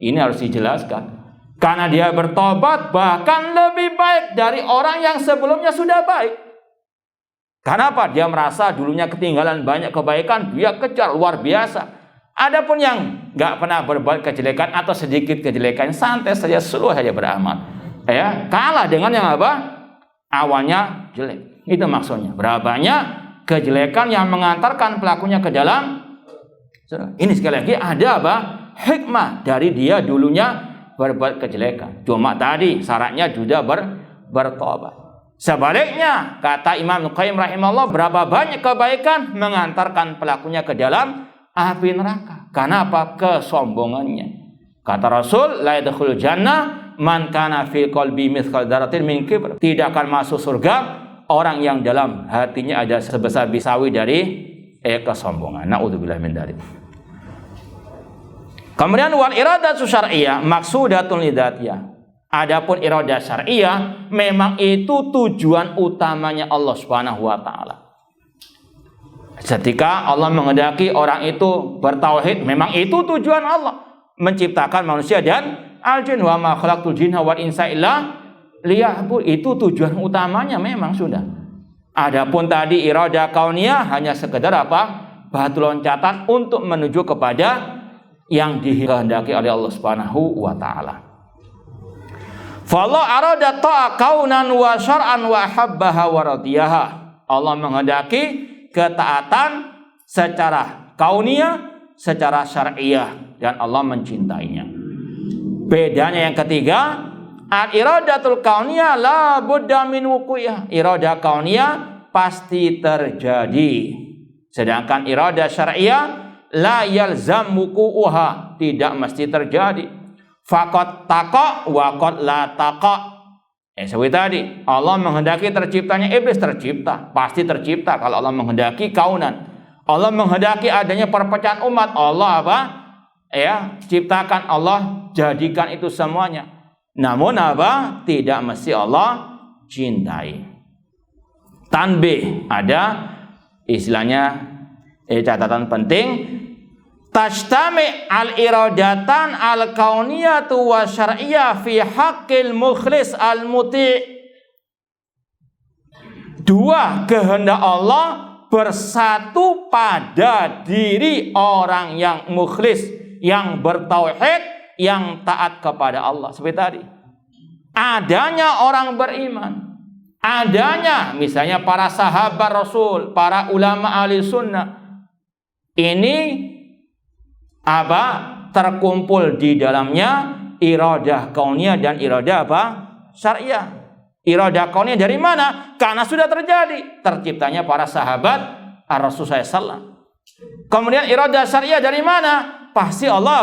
Ini harus dijelaskan. Karena dia bertobat bahkan lebih baik dari orang yang sebelumnya sudah baik. Kenapa? Dia merasa dulunya ketinggalan banyak kebaikan, dia kejar luar biasa. Adapun yang nggak pernah berbuat kejelekan atau sedikit kejelekan, santai saja, slow saja beramal. Kalah dengan yang awalnya jelek. Itu maksudnya. Berapa banyak kejelekan yang mengantarkan pelakunya ke dalam surga. Ini sekali lagi ada hikmah dari dia dulunya berbuat kejelekan. Cuma tadi syaratnya juga bertobat. Sebaliknya, kata Imam Qayyim rahimahullah, berapa banyak kebaikan mengantarkan pelakunya ke dalam api neraka. Karena apa? Kesombongannya. Kata Rasul, la yadkhulul jannah man kana fi qalbi mithqal dzarratin min kibr. Tidak akan masuk surga orang yang dalam hatinya ada sebesar bisawi dari kesombongan. Nauzubillah min dzalik. Kemudian wal iradatu syar'iyyah maqsudatun lidzatiyah. Adapun iradah syar'iyyah memang itu tujuan utamanya Allah Subhanahu wa taala. Ketika Allah menghendaki orang itu bertauhid, memang itu tujuan Allah menciptakan manusia dan al-jin. Wa ma khalaqtul jinna wal insa illa liya'bud. Itu tujuan utamanya memang sudah. Adapun tadi iradah kauniyah hanya sekedar batu loncatan untuk menuju kepada yang dikehendaki oleh Allah Subhanahu wa taala. Fallah arada ta'a kaunan wa syar'an wa habbaha wa radiyaha. Allah menghendaki ketaatan secara kauniyah, secara syar'iyah, dan Allah mencintainya. Bedanya yang ketiga, al-iradatul kauniyah la budda min wuquyah. Iradah kauniyah pasti terjadi. Sedangkan iradah syar'iyah la yalzam wuqu'uha, tidak mesti terjadi. Faqat taqa wa qad la taqa. Seperti tadi, Allah menghendaki terciptanya iblis, tercipta, pasti tercipta kalau Allah menghendaki kaunan. Allah menghendaki adanya perpecahan umat, Allah ciptakan, Allah jadikan itu semuanya. Namun tidak mesti Allah cintai. Tanbih, ada istilahnya catatan penting. Tajtami al-iradatan al-kauniyatu wa syar'iyah fi haqqil mukhlis al-muti'. Dua kehendak Allah bersatu pada diri orang yang mukhlis, yang bertauhid, yang taat kepada Allah. Seperti tadi, adanya orang beriman, adanya misalnya para sahabat Rasul, para ulama ahli sunnah, ini terkumpul di dalamnya iradah kauniyah dan iradah syar'iyah. Iradah kauniyah dari mana? Karena sudah terjadi terciptanya para sahabat Rasulullah SAW. Kemudian iradah syar'iyah dari mana? Pasti Allah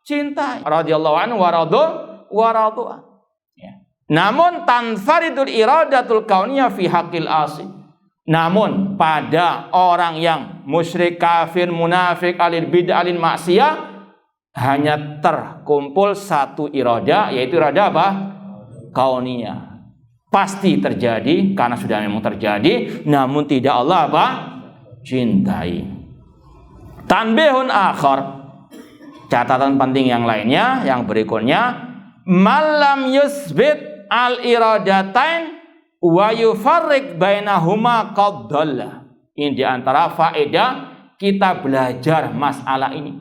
cinta. Radhiyallahu anhu wa radu'an. Namun tanfaridul iradatul kauniyah fi haqqil asi. Namun pada orang yang musyrik, kafir, munafik, alil bid'ah, alil maksiyah, hanya terkumpul satu iradah, yaitu iradah kauniyah. Pasti terjadi karena sudah memang terjadi, namun tidak Allah cintai. Tanbihun akhar, catatan penting yang lainnya, yang berikutnya, malam yusbit al iradatain wa yufarriq bainahuma qaddallah. Ini diantara faedah kita belajar masalah ini,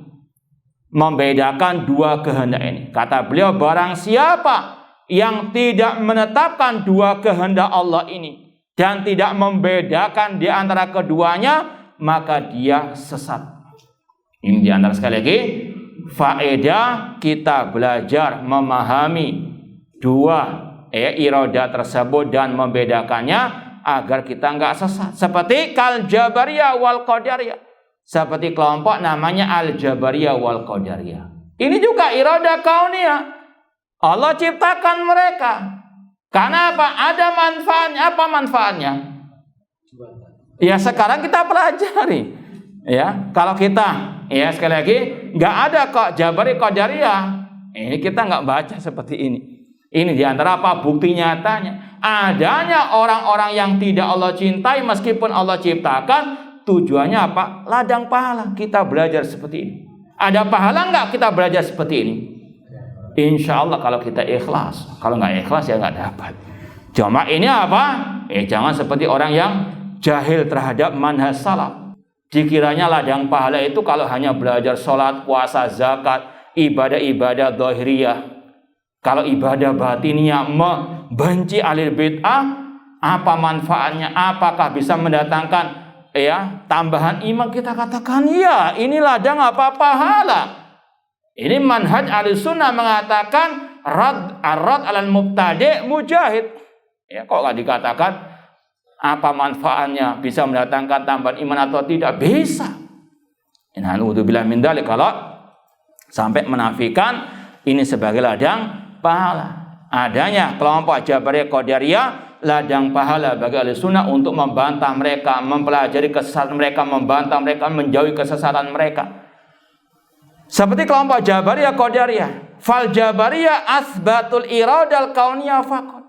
membedakan dua kehendak ini. Kata beliau, barang siapa yang tidak menetapkan dua kehendak Allah ini dan tidak membedakan di antara keduanya, maka dia sesat. Ini diantara sekali lagi faedah kita belajar memahami dua iradah tersebut dan membedakannya agar kita nggak sesat. Seperti kal Jabariyah wal Qadariyah. Seperti kelompok namanya al Jabariyah wal Qadariyah. Ini juga iradah kauniyah. Allah ciptakan mereka. Karena apa? Ada manfaatnya. Apa manfaatnya? Ya sekarang kita pelajari. Ya, kalau kita, ya sekali lagi, nggak ada kok Jabari Qadariyah. Ini kita nggak baca seperti ini. Ini diantara apa? Bukti nyatanya. Adanya orang-orang yang tidak Allah cintai meskipun Allah ciptakan, tujuannya apa? Ladang pahala. Kita belajar seperti ini. Ada pahala nggak kita belajar seperti ini? Insya Allah kalau kita ikhlas. Kalau nggak ikhlas ya nggak dapat. Cuma ini apa? Jangan seperti orang yang jahil terhadap manhaj salaf. Dikiranya ladang pahala itu kalau hanya belajar sholat, puasa, zakat, ibadah-ibadah zahiriyah. Kalau ibadah batinnya membenci ahli bid'ah, apa manfaatnya? Apakah bisa mendatangkan tambahan iman? Kita katakan ya, ini ladang apa pahala. Ini manhaj Ahlussunnah mengatakan rad alal mubtadi' mujahid. Ya, kok nggak dikatakan apa manfaatnya? Bisa mendatangkan tambahan iman atau tidak? Bisa. Na'udzubillah min dzalik, kalau sampai menafikan ini sebagai ladang pahala. Adanya kelompok Jabariyah Qadariyah ladang pahala bagi Ahlussunnah untuk membantah mereka, mempelajari kesesatan mereka, membantah mereka, menjauhi kesesatan mereka. Seperti kelompok Jabariyah Qadariyah, fal Jabariyah asbatul iradal kauniyah faqat.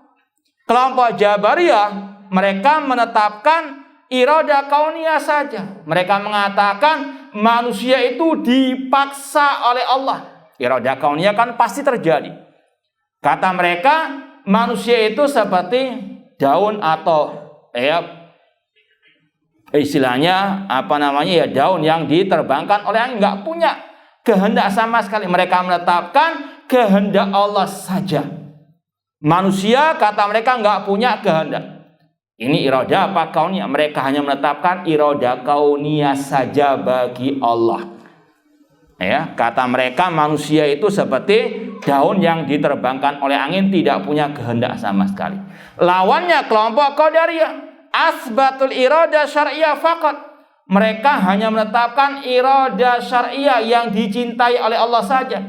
Kelompok Jabariyah mereka menetapkan iradah kauniyah saja. Mereka mengatakan manusia itu dipaksa oleh Allah. Iradah kauniyah kan pasti terjadi. Kata mereka manusia itu seperti daun atau istilahnya daun yang diterbangkan oleh angin, nggak punya kehendak sama sekali. Mereka menetapkan kehendak Allah saja. Manusia kata mereka nggak punya kehendak. Ini iradah apa kauniyah? Mereka hanya menetapkan iradah kauniyah saja bagi Allah. Ya, kata mereka manusia itu seperti daun yang diterbangkan oleh angin, tidak punya kehendak sama sekali. Lawannya kelompok Qadariyah, asbatul iradah syar'iyah faqat. Mereka hanya menetapkan iradah syar'iyah yang dicintai oleh Allah saja.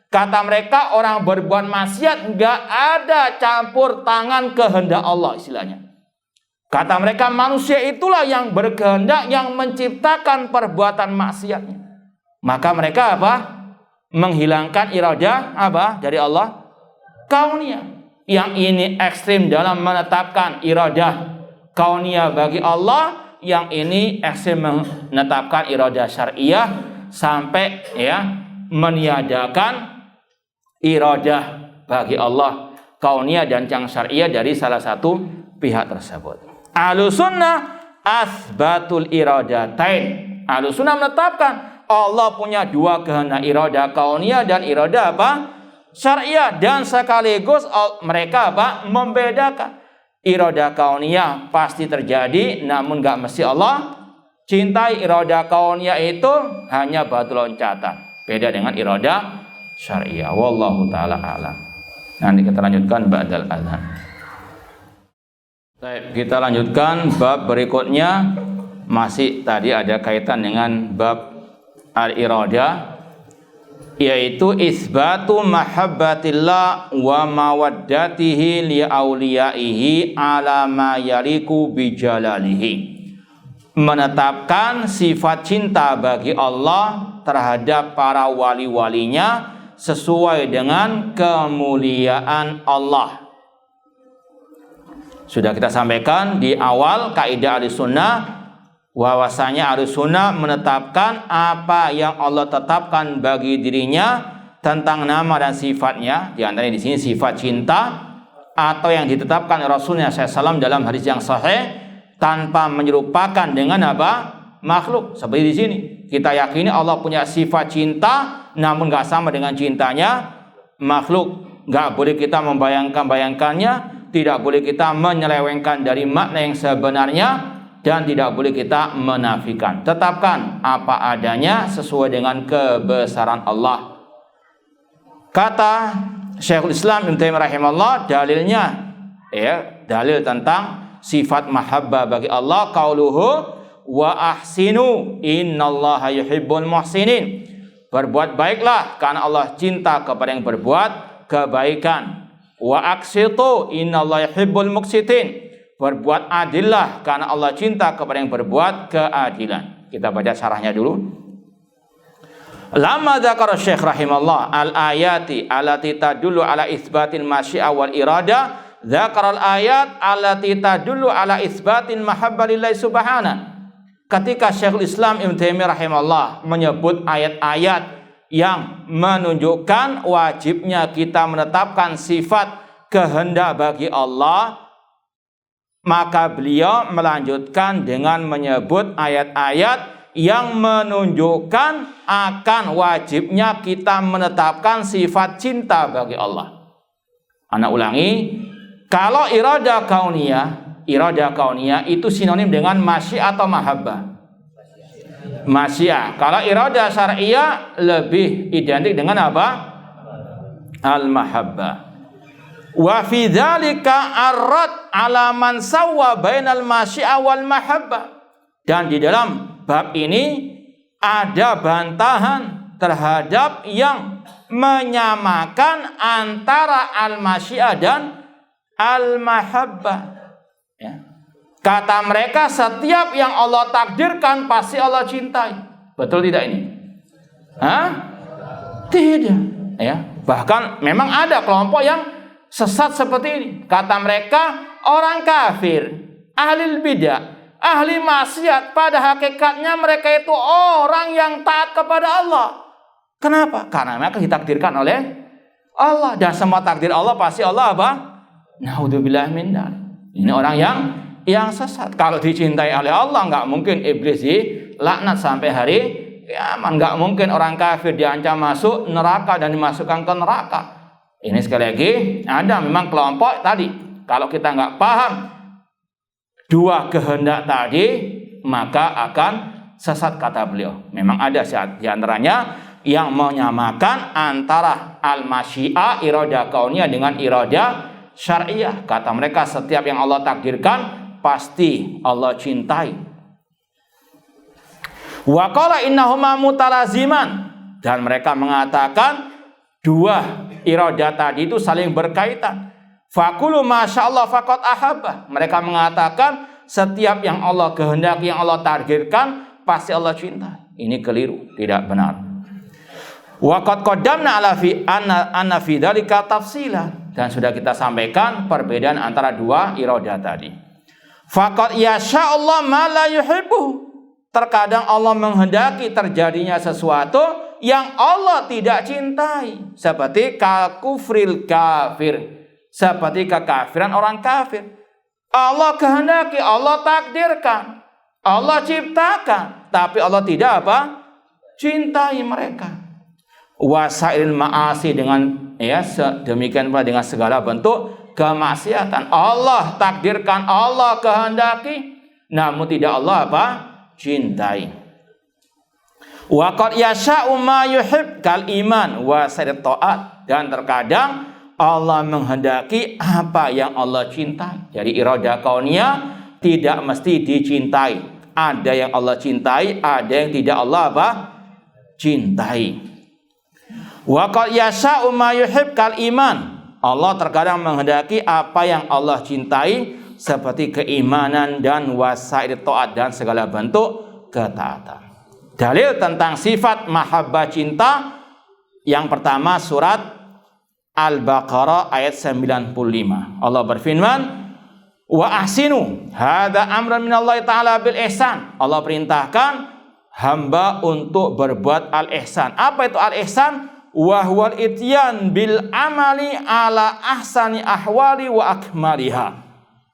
Kata mereka orang berbuat maksiat nggak ada campur tangan kehendak Allah istilahnya. Kata mereka manusia itulah yang berkehendak, yang menciptakan perbuatan maksiatnya. Maka mereka apa? Menghilangkan iradah apa? Dari Allah kauniyah. Yang ini ekstrim dalam menetapkan iradah kauniyah bagi Allah, yang ini ekstrim menetapkan iradah syar'iyah sampai meniadakan iradah bagi Allah kauniyah dan yang syar'iyah dari salah satu pihak tersebut. Ahlussunnah asbatul iradatain. Ahlussunnah menetapkan Allah punya dua kehendak, iradah kauniyah dan iradah apa? Syar'iyah, dan sekaligus mereka apa? Membedakan. Iradah kauniyah pasti terjadi, namun enggak mesti Allah cintai. Iradah kauniyah itu hanya batu loncatan. Beda dengan iradah syar'iyah. Wallahu taala a'lam. Nanti kita lanjutkan ba'dal adzan. Baik, kita lanjutkan bab berikutnya. Masih tadi ada kaitan dengan bab al-iradah, yaitu isbatu mahabbatillah wa mawaddatihi li auliyaihi ala ma yaliku bijalalihi. Menetapkan sifat cinta bagi Allah terhadap para wali-walinya sesuai dengan kemuliaan Allah. Sudah kita sampaikan di awal kaidah Ahlussunnah, bahwasanya Ahlussunnah menetapkan apa yang Allah tetapkan bagi dirinya tentang nama dan sifatnya. Di antaranya di sini sifat cinta, atau yang ditetapkan Rasulnya SAW dalam hadis yang sahih tanpa menyerupakan dengan apa? Makhluk. Seperti di sini kita yakini Allah punya sifat cinta, namun nggak sama dengan cintanya makhluk. Nggak boleh kita membayangkannya, tidak boleh kita menyelewengkan dari makna yang sebenarnya, dan tidak boleh kita menafikan. Tetapkan apa adanya sesuai dengan kebesaran Allah. Kata Syekhul Islam Ibnu Taimiyah rahimahullah, dalilnya dalil tentang sifat mahabbah bagi Allah, qauluhu wa ahsinu innallaha yuhibbul muhsinin. Berbuat baiklah karena Allah cinta kepada yang berbuat kebaikan. Wa aqsitu innallaha yuhibbul muqsitin. Berbuat adillah karena Allah cinta kepada yang berbuat keadilan. Kita baca syarahnya dulu. Lamma dzakara Syekh rahimallah al-ayati allati tadullu ala itsbatil masyiah wal irada, dzakara al-ayat allati tadullu ala itsbatil mahabbah lillahi subhanahu. Ketika Syekhul Islam Ibnu Taimiyah rahimallah menyebut ayat-ayat yang menunjukkan wajibnya kita menetapkan sifat kehendak bagi Allah, maka beliau melanjutkan dengan menyebut ayat-ayat yang menunjukkan akan wajibnya kita menetapkan sifat cinta bagi Allah. Anak ulangi, kalau iradah kauniyah itu sinonim dengan masyiah atau mahabbah? Masyiah. Kalau iradah syar'iyah lebih identik dengan apa? Al-mahabbah. Wa fi dzalika ar-rad 'ala man sawwa bainal masyiah wal mahabbah. Dan di dalam bab ini ada bantahan terhadap yang menyamakan antara al-masyiah dan al-mahabbah. Ya. Kata mereka, setiap yang Allah takdirkan pasti Allah cintai. Betul tidak ini? Hah? Tidak. Ya. Bahkan memang ada kelompok yang sesat seperti ini. Kata mereka, orang kafir, ahli bidah, ahli maksiat, pada hakikatnya mereka itu orang yang taat kepada Allah. Kenapa? Karena mereka ditakdirkan oleh Allah. Dan semua takdir Allah pasti Allah apa? Naudzubillah min dzalik. Ini orang yang sesat. Kalau dicintai oleh Allah, nggak mungkin iblis dilaknat sampai hari kiamat. Nggak mungkin orang kafir diancam masuk neraka dan dimasukkan ke neraka. Ini sekali lagi ada memang kelompok tadi. Kalau kita nggak paham dua kehendak tadi, maka akan sesat, kata beliau. Memang ada di antaranya yang menyamakan antara al-masyiah, iradah kauniyah dengan iradah syar'iyah. Kata mereka, setiap yang Allah takdirkan pasti Allah cintai. Wa qala innahuma mutalaziman, dan mereka mengatakan dua iradah tadi itu saling berkaitan. Faqulu masyaallah faqad ahabba. Mereka mengatakan setiap yang Allah kehendaki, yang Allah takdirkan pasti Allah cinta. Ini keliru, tidak benar. Wa qad qaddamna ala fi anna fi dzalika tafsilan, dan sudah kita sampaikan perbedaan antara dua iradah tadi. Faqad yasha'allah ma la yuhibbu. Terkadang Allah menghendaki terjadinya sesuatu yang Allah tidak cintai, seperti kufril kafir, seperti kekafiran orang kafir. Allah kehendaki, Allah takdirkan, Allah ciptakan, tapi Allah tidak apa? Cintai mereka. Wasailil ma'asi, dengan demikian pula dengan segala bentuk kemaksiatan. Allah takdirkan, Allah kehendaki, namun tidak Allah apa? Cintai. Wa qad yasha'u ma yuhib kal iman wa sa'ir ta'at, dan terkadang Allah menghendaki apa yang Allah cintai. Jadi iradah kauniyah tidak mesti dicintai. Ada yang Allah cintai, ada yang tidak Allah apa? Cintai. Wa qad yasha'u ma yuhib kal iman. Allah terkadang menghendaki apa yang Allah cintai, seperti keimanan dan wasail taat, dan segala bentuk ketaatan. Dalil tentang sifat mahabbah cinta yang pertama surat Al-Baqarah ayat 95. Allah berfirman, wa ahsinu hadza amrun minallahi ta'ala bil ihsan. Allah perintahkan hamba untuk berbuat al-ihsan. Apa itu al-ihsan? Wa huwal ityan bil amali ala ahsani ahwali wa akmaliha,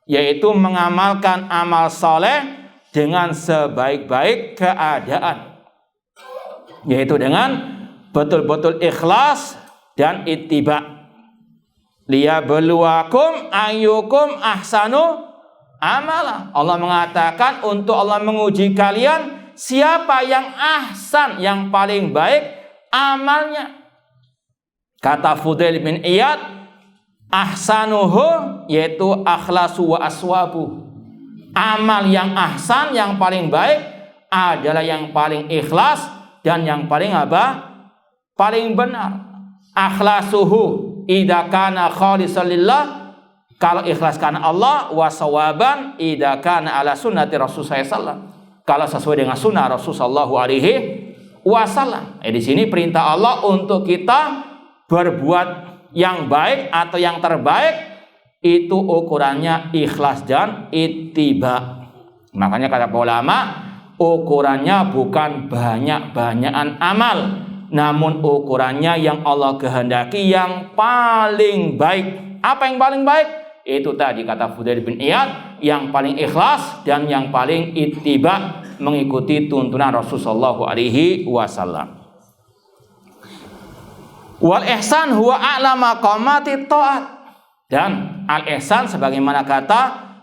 yaitu mengamalkan amal soleh dengan sebaik-baik keadaan, yaitu dengan betul-betul ikhlas dan ittiba. Liyabluwakum ayyukum ahsanu amala. Allah mengatakan untuk Allah menguji kalian siapa yang ahsan, yang paling baik amalnya. Kata Fudail bin Iyad, ahsanuhu, yaitu akhlasu wa aswabu. Amal yang ahsan, yang paling baik adalah yang paling ikhlas dan yang paling apa? Paling benar. Akhlasuhu idza kana khalisan lillah, kalau ikhlas karena Allah, wa sawaban idza kana ala sunnati Rasul sallallahu, kalau sesuai dengan sunnah Rasul sallallahu alaihi wasallam. Di sini perintah Allah untuk kita berbuat yang baik atau yang terbaik, itu ukurannya ikhlas dan ittiba. Makanya kata ulama, ukurannya bukan banyak-banyakan amal, namun ukurannya yang Allah kehendaki yang paling baik. Apa yang paling baik? Itu tadi kata Fudail bin Iyad, yang paling ikhlas dan yang paling ittiba, mengikuti tuntunan Rasulullah SAW. Wal ihsan huwa a'la maqamati ta'at, dan al ihsan sebagaimana kata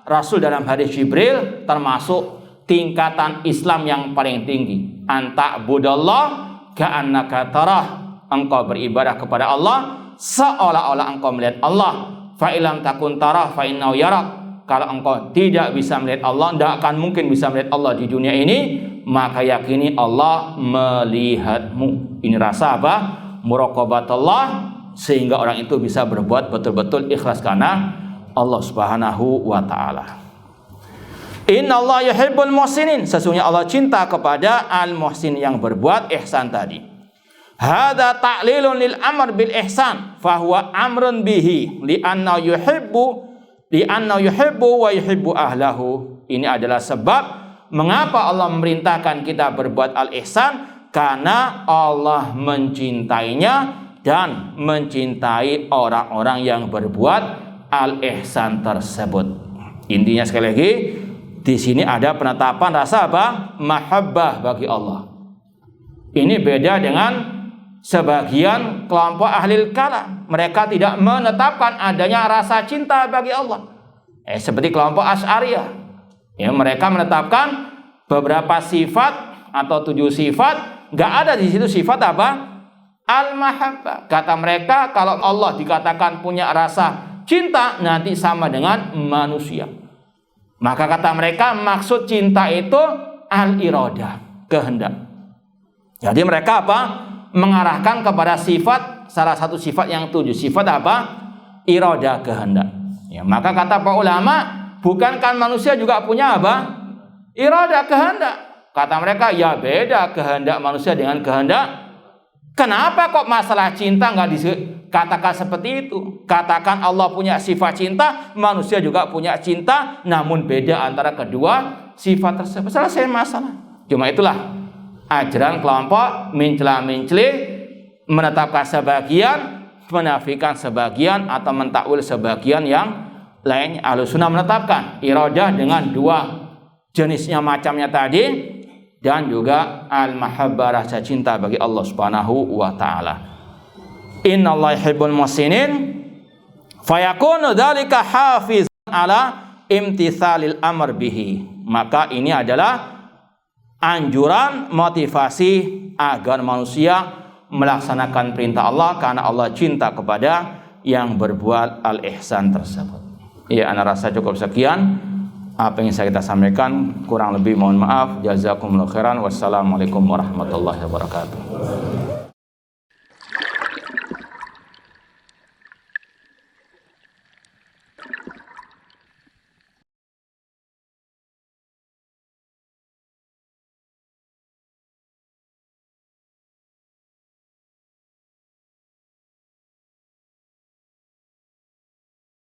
Rasul dalam hadis Jibril, termasuk tingkatan Islam yang paling tinggi. Anta budallah ka'annaka tarah, engkau beribadah kepada Allah seolah-olah engkau melihat Allah. Fa ilam takun tarah fa innahu yarak, kalau engkau tidak bisa melihat Allah, tidak akan mungkin bisa melihat Allah di dunia ini, maka yakini Allah melihatmu. Ini rasa apa? Muraqabatullah, sehingga orang itu bisa berbuat betul-betul ikhlas karena Allah Subhanahu wa taala. Innallaha yuhibbul muhsinin, sesungguhnya Allah cinta kepada al-muhsin, yang berbuat ihsan tadi. Hadza ta'lilun lil amr bil ihsan fa huwa amrun bihi li'anna yuhibbu wa yuhibbu ahlahu. Ini adalah sebab mengapa Allah memerintahkan kita berbuat al-ihsan, karena Allah mencintainya dan mencintai orang-orang yang berbuat al-ihsan tersebut. Intinya sekali lagi, di sini ada penetapan rasa apa? Mahabbah bagi Allah. Ini beda dengan sebagian kelompok ahli kalam. Mereka tidak menetapkan adanya rasa cinta bagi Allah. Seperti kelompok Asy'ariyah. Mereka menetapkan beberapa sifat atau 7 sifat, nggak ada di situ sifat apa? Al-mahabbah. Kata mereka, kalau Allah dikatakan punya rasa cinta, nanti sama dengan manusia. Maka kata mereka, maksud cinta itu al-iradah, kehendak. Jadi mereka apa? Mengarahkan kepada sifat, salah satu sifat yang 7. Sifat apa? Iradah, kehendak. Maka kata para ulama, bukankah manusia juga punya apa? Iradah, kehendak. Kata mereka, ya beda kehendak manusia dengan kehendak. Kenapa kok masalah cinta nggak dikatakan seperti itu? Katakan Allah punya sifat cinta, manusia juga punya cinta, namun beda antara kedua sifat tersebut. Selesai masalah. Cuma itulah ajaran kelompok mencela-mencela, menetapkan sebagian, menafikan sebagian, atau mentakwil sebagian yang lain. Ahlussunnah menetapkan iradah dengan 2 jenisnya macamnya tadi, dan juga al-mahabbah, rasa cinta bagi Allah Subhanahu wa taala. Innallaha yuhibbul muhsinin fayakunu dzalika hafizan ala imtitsalil amr bihi. Maka ini adalah anjuran, motivasi agar manusia melaksanakan perintah Allah, karena Allah cinta kepada yang berbuat al-ihsan tersebut. Ya, ana rasa cukup sekian apa yang saya kita sampaikan, kurang lebih mohon maaf. Jazakumullahu khairan. Wassalamualaikum warahmatullahi wabarakatuh.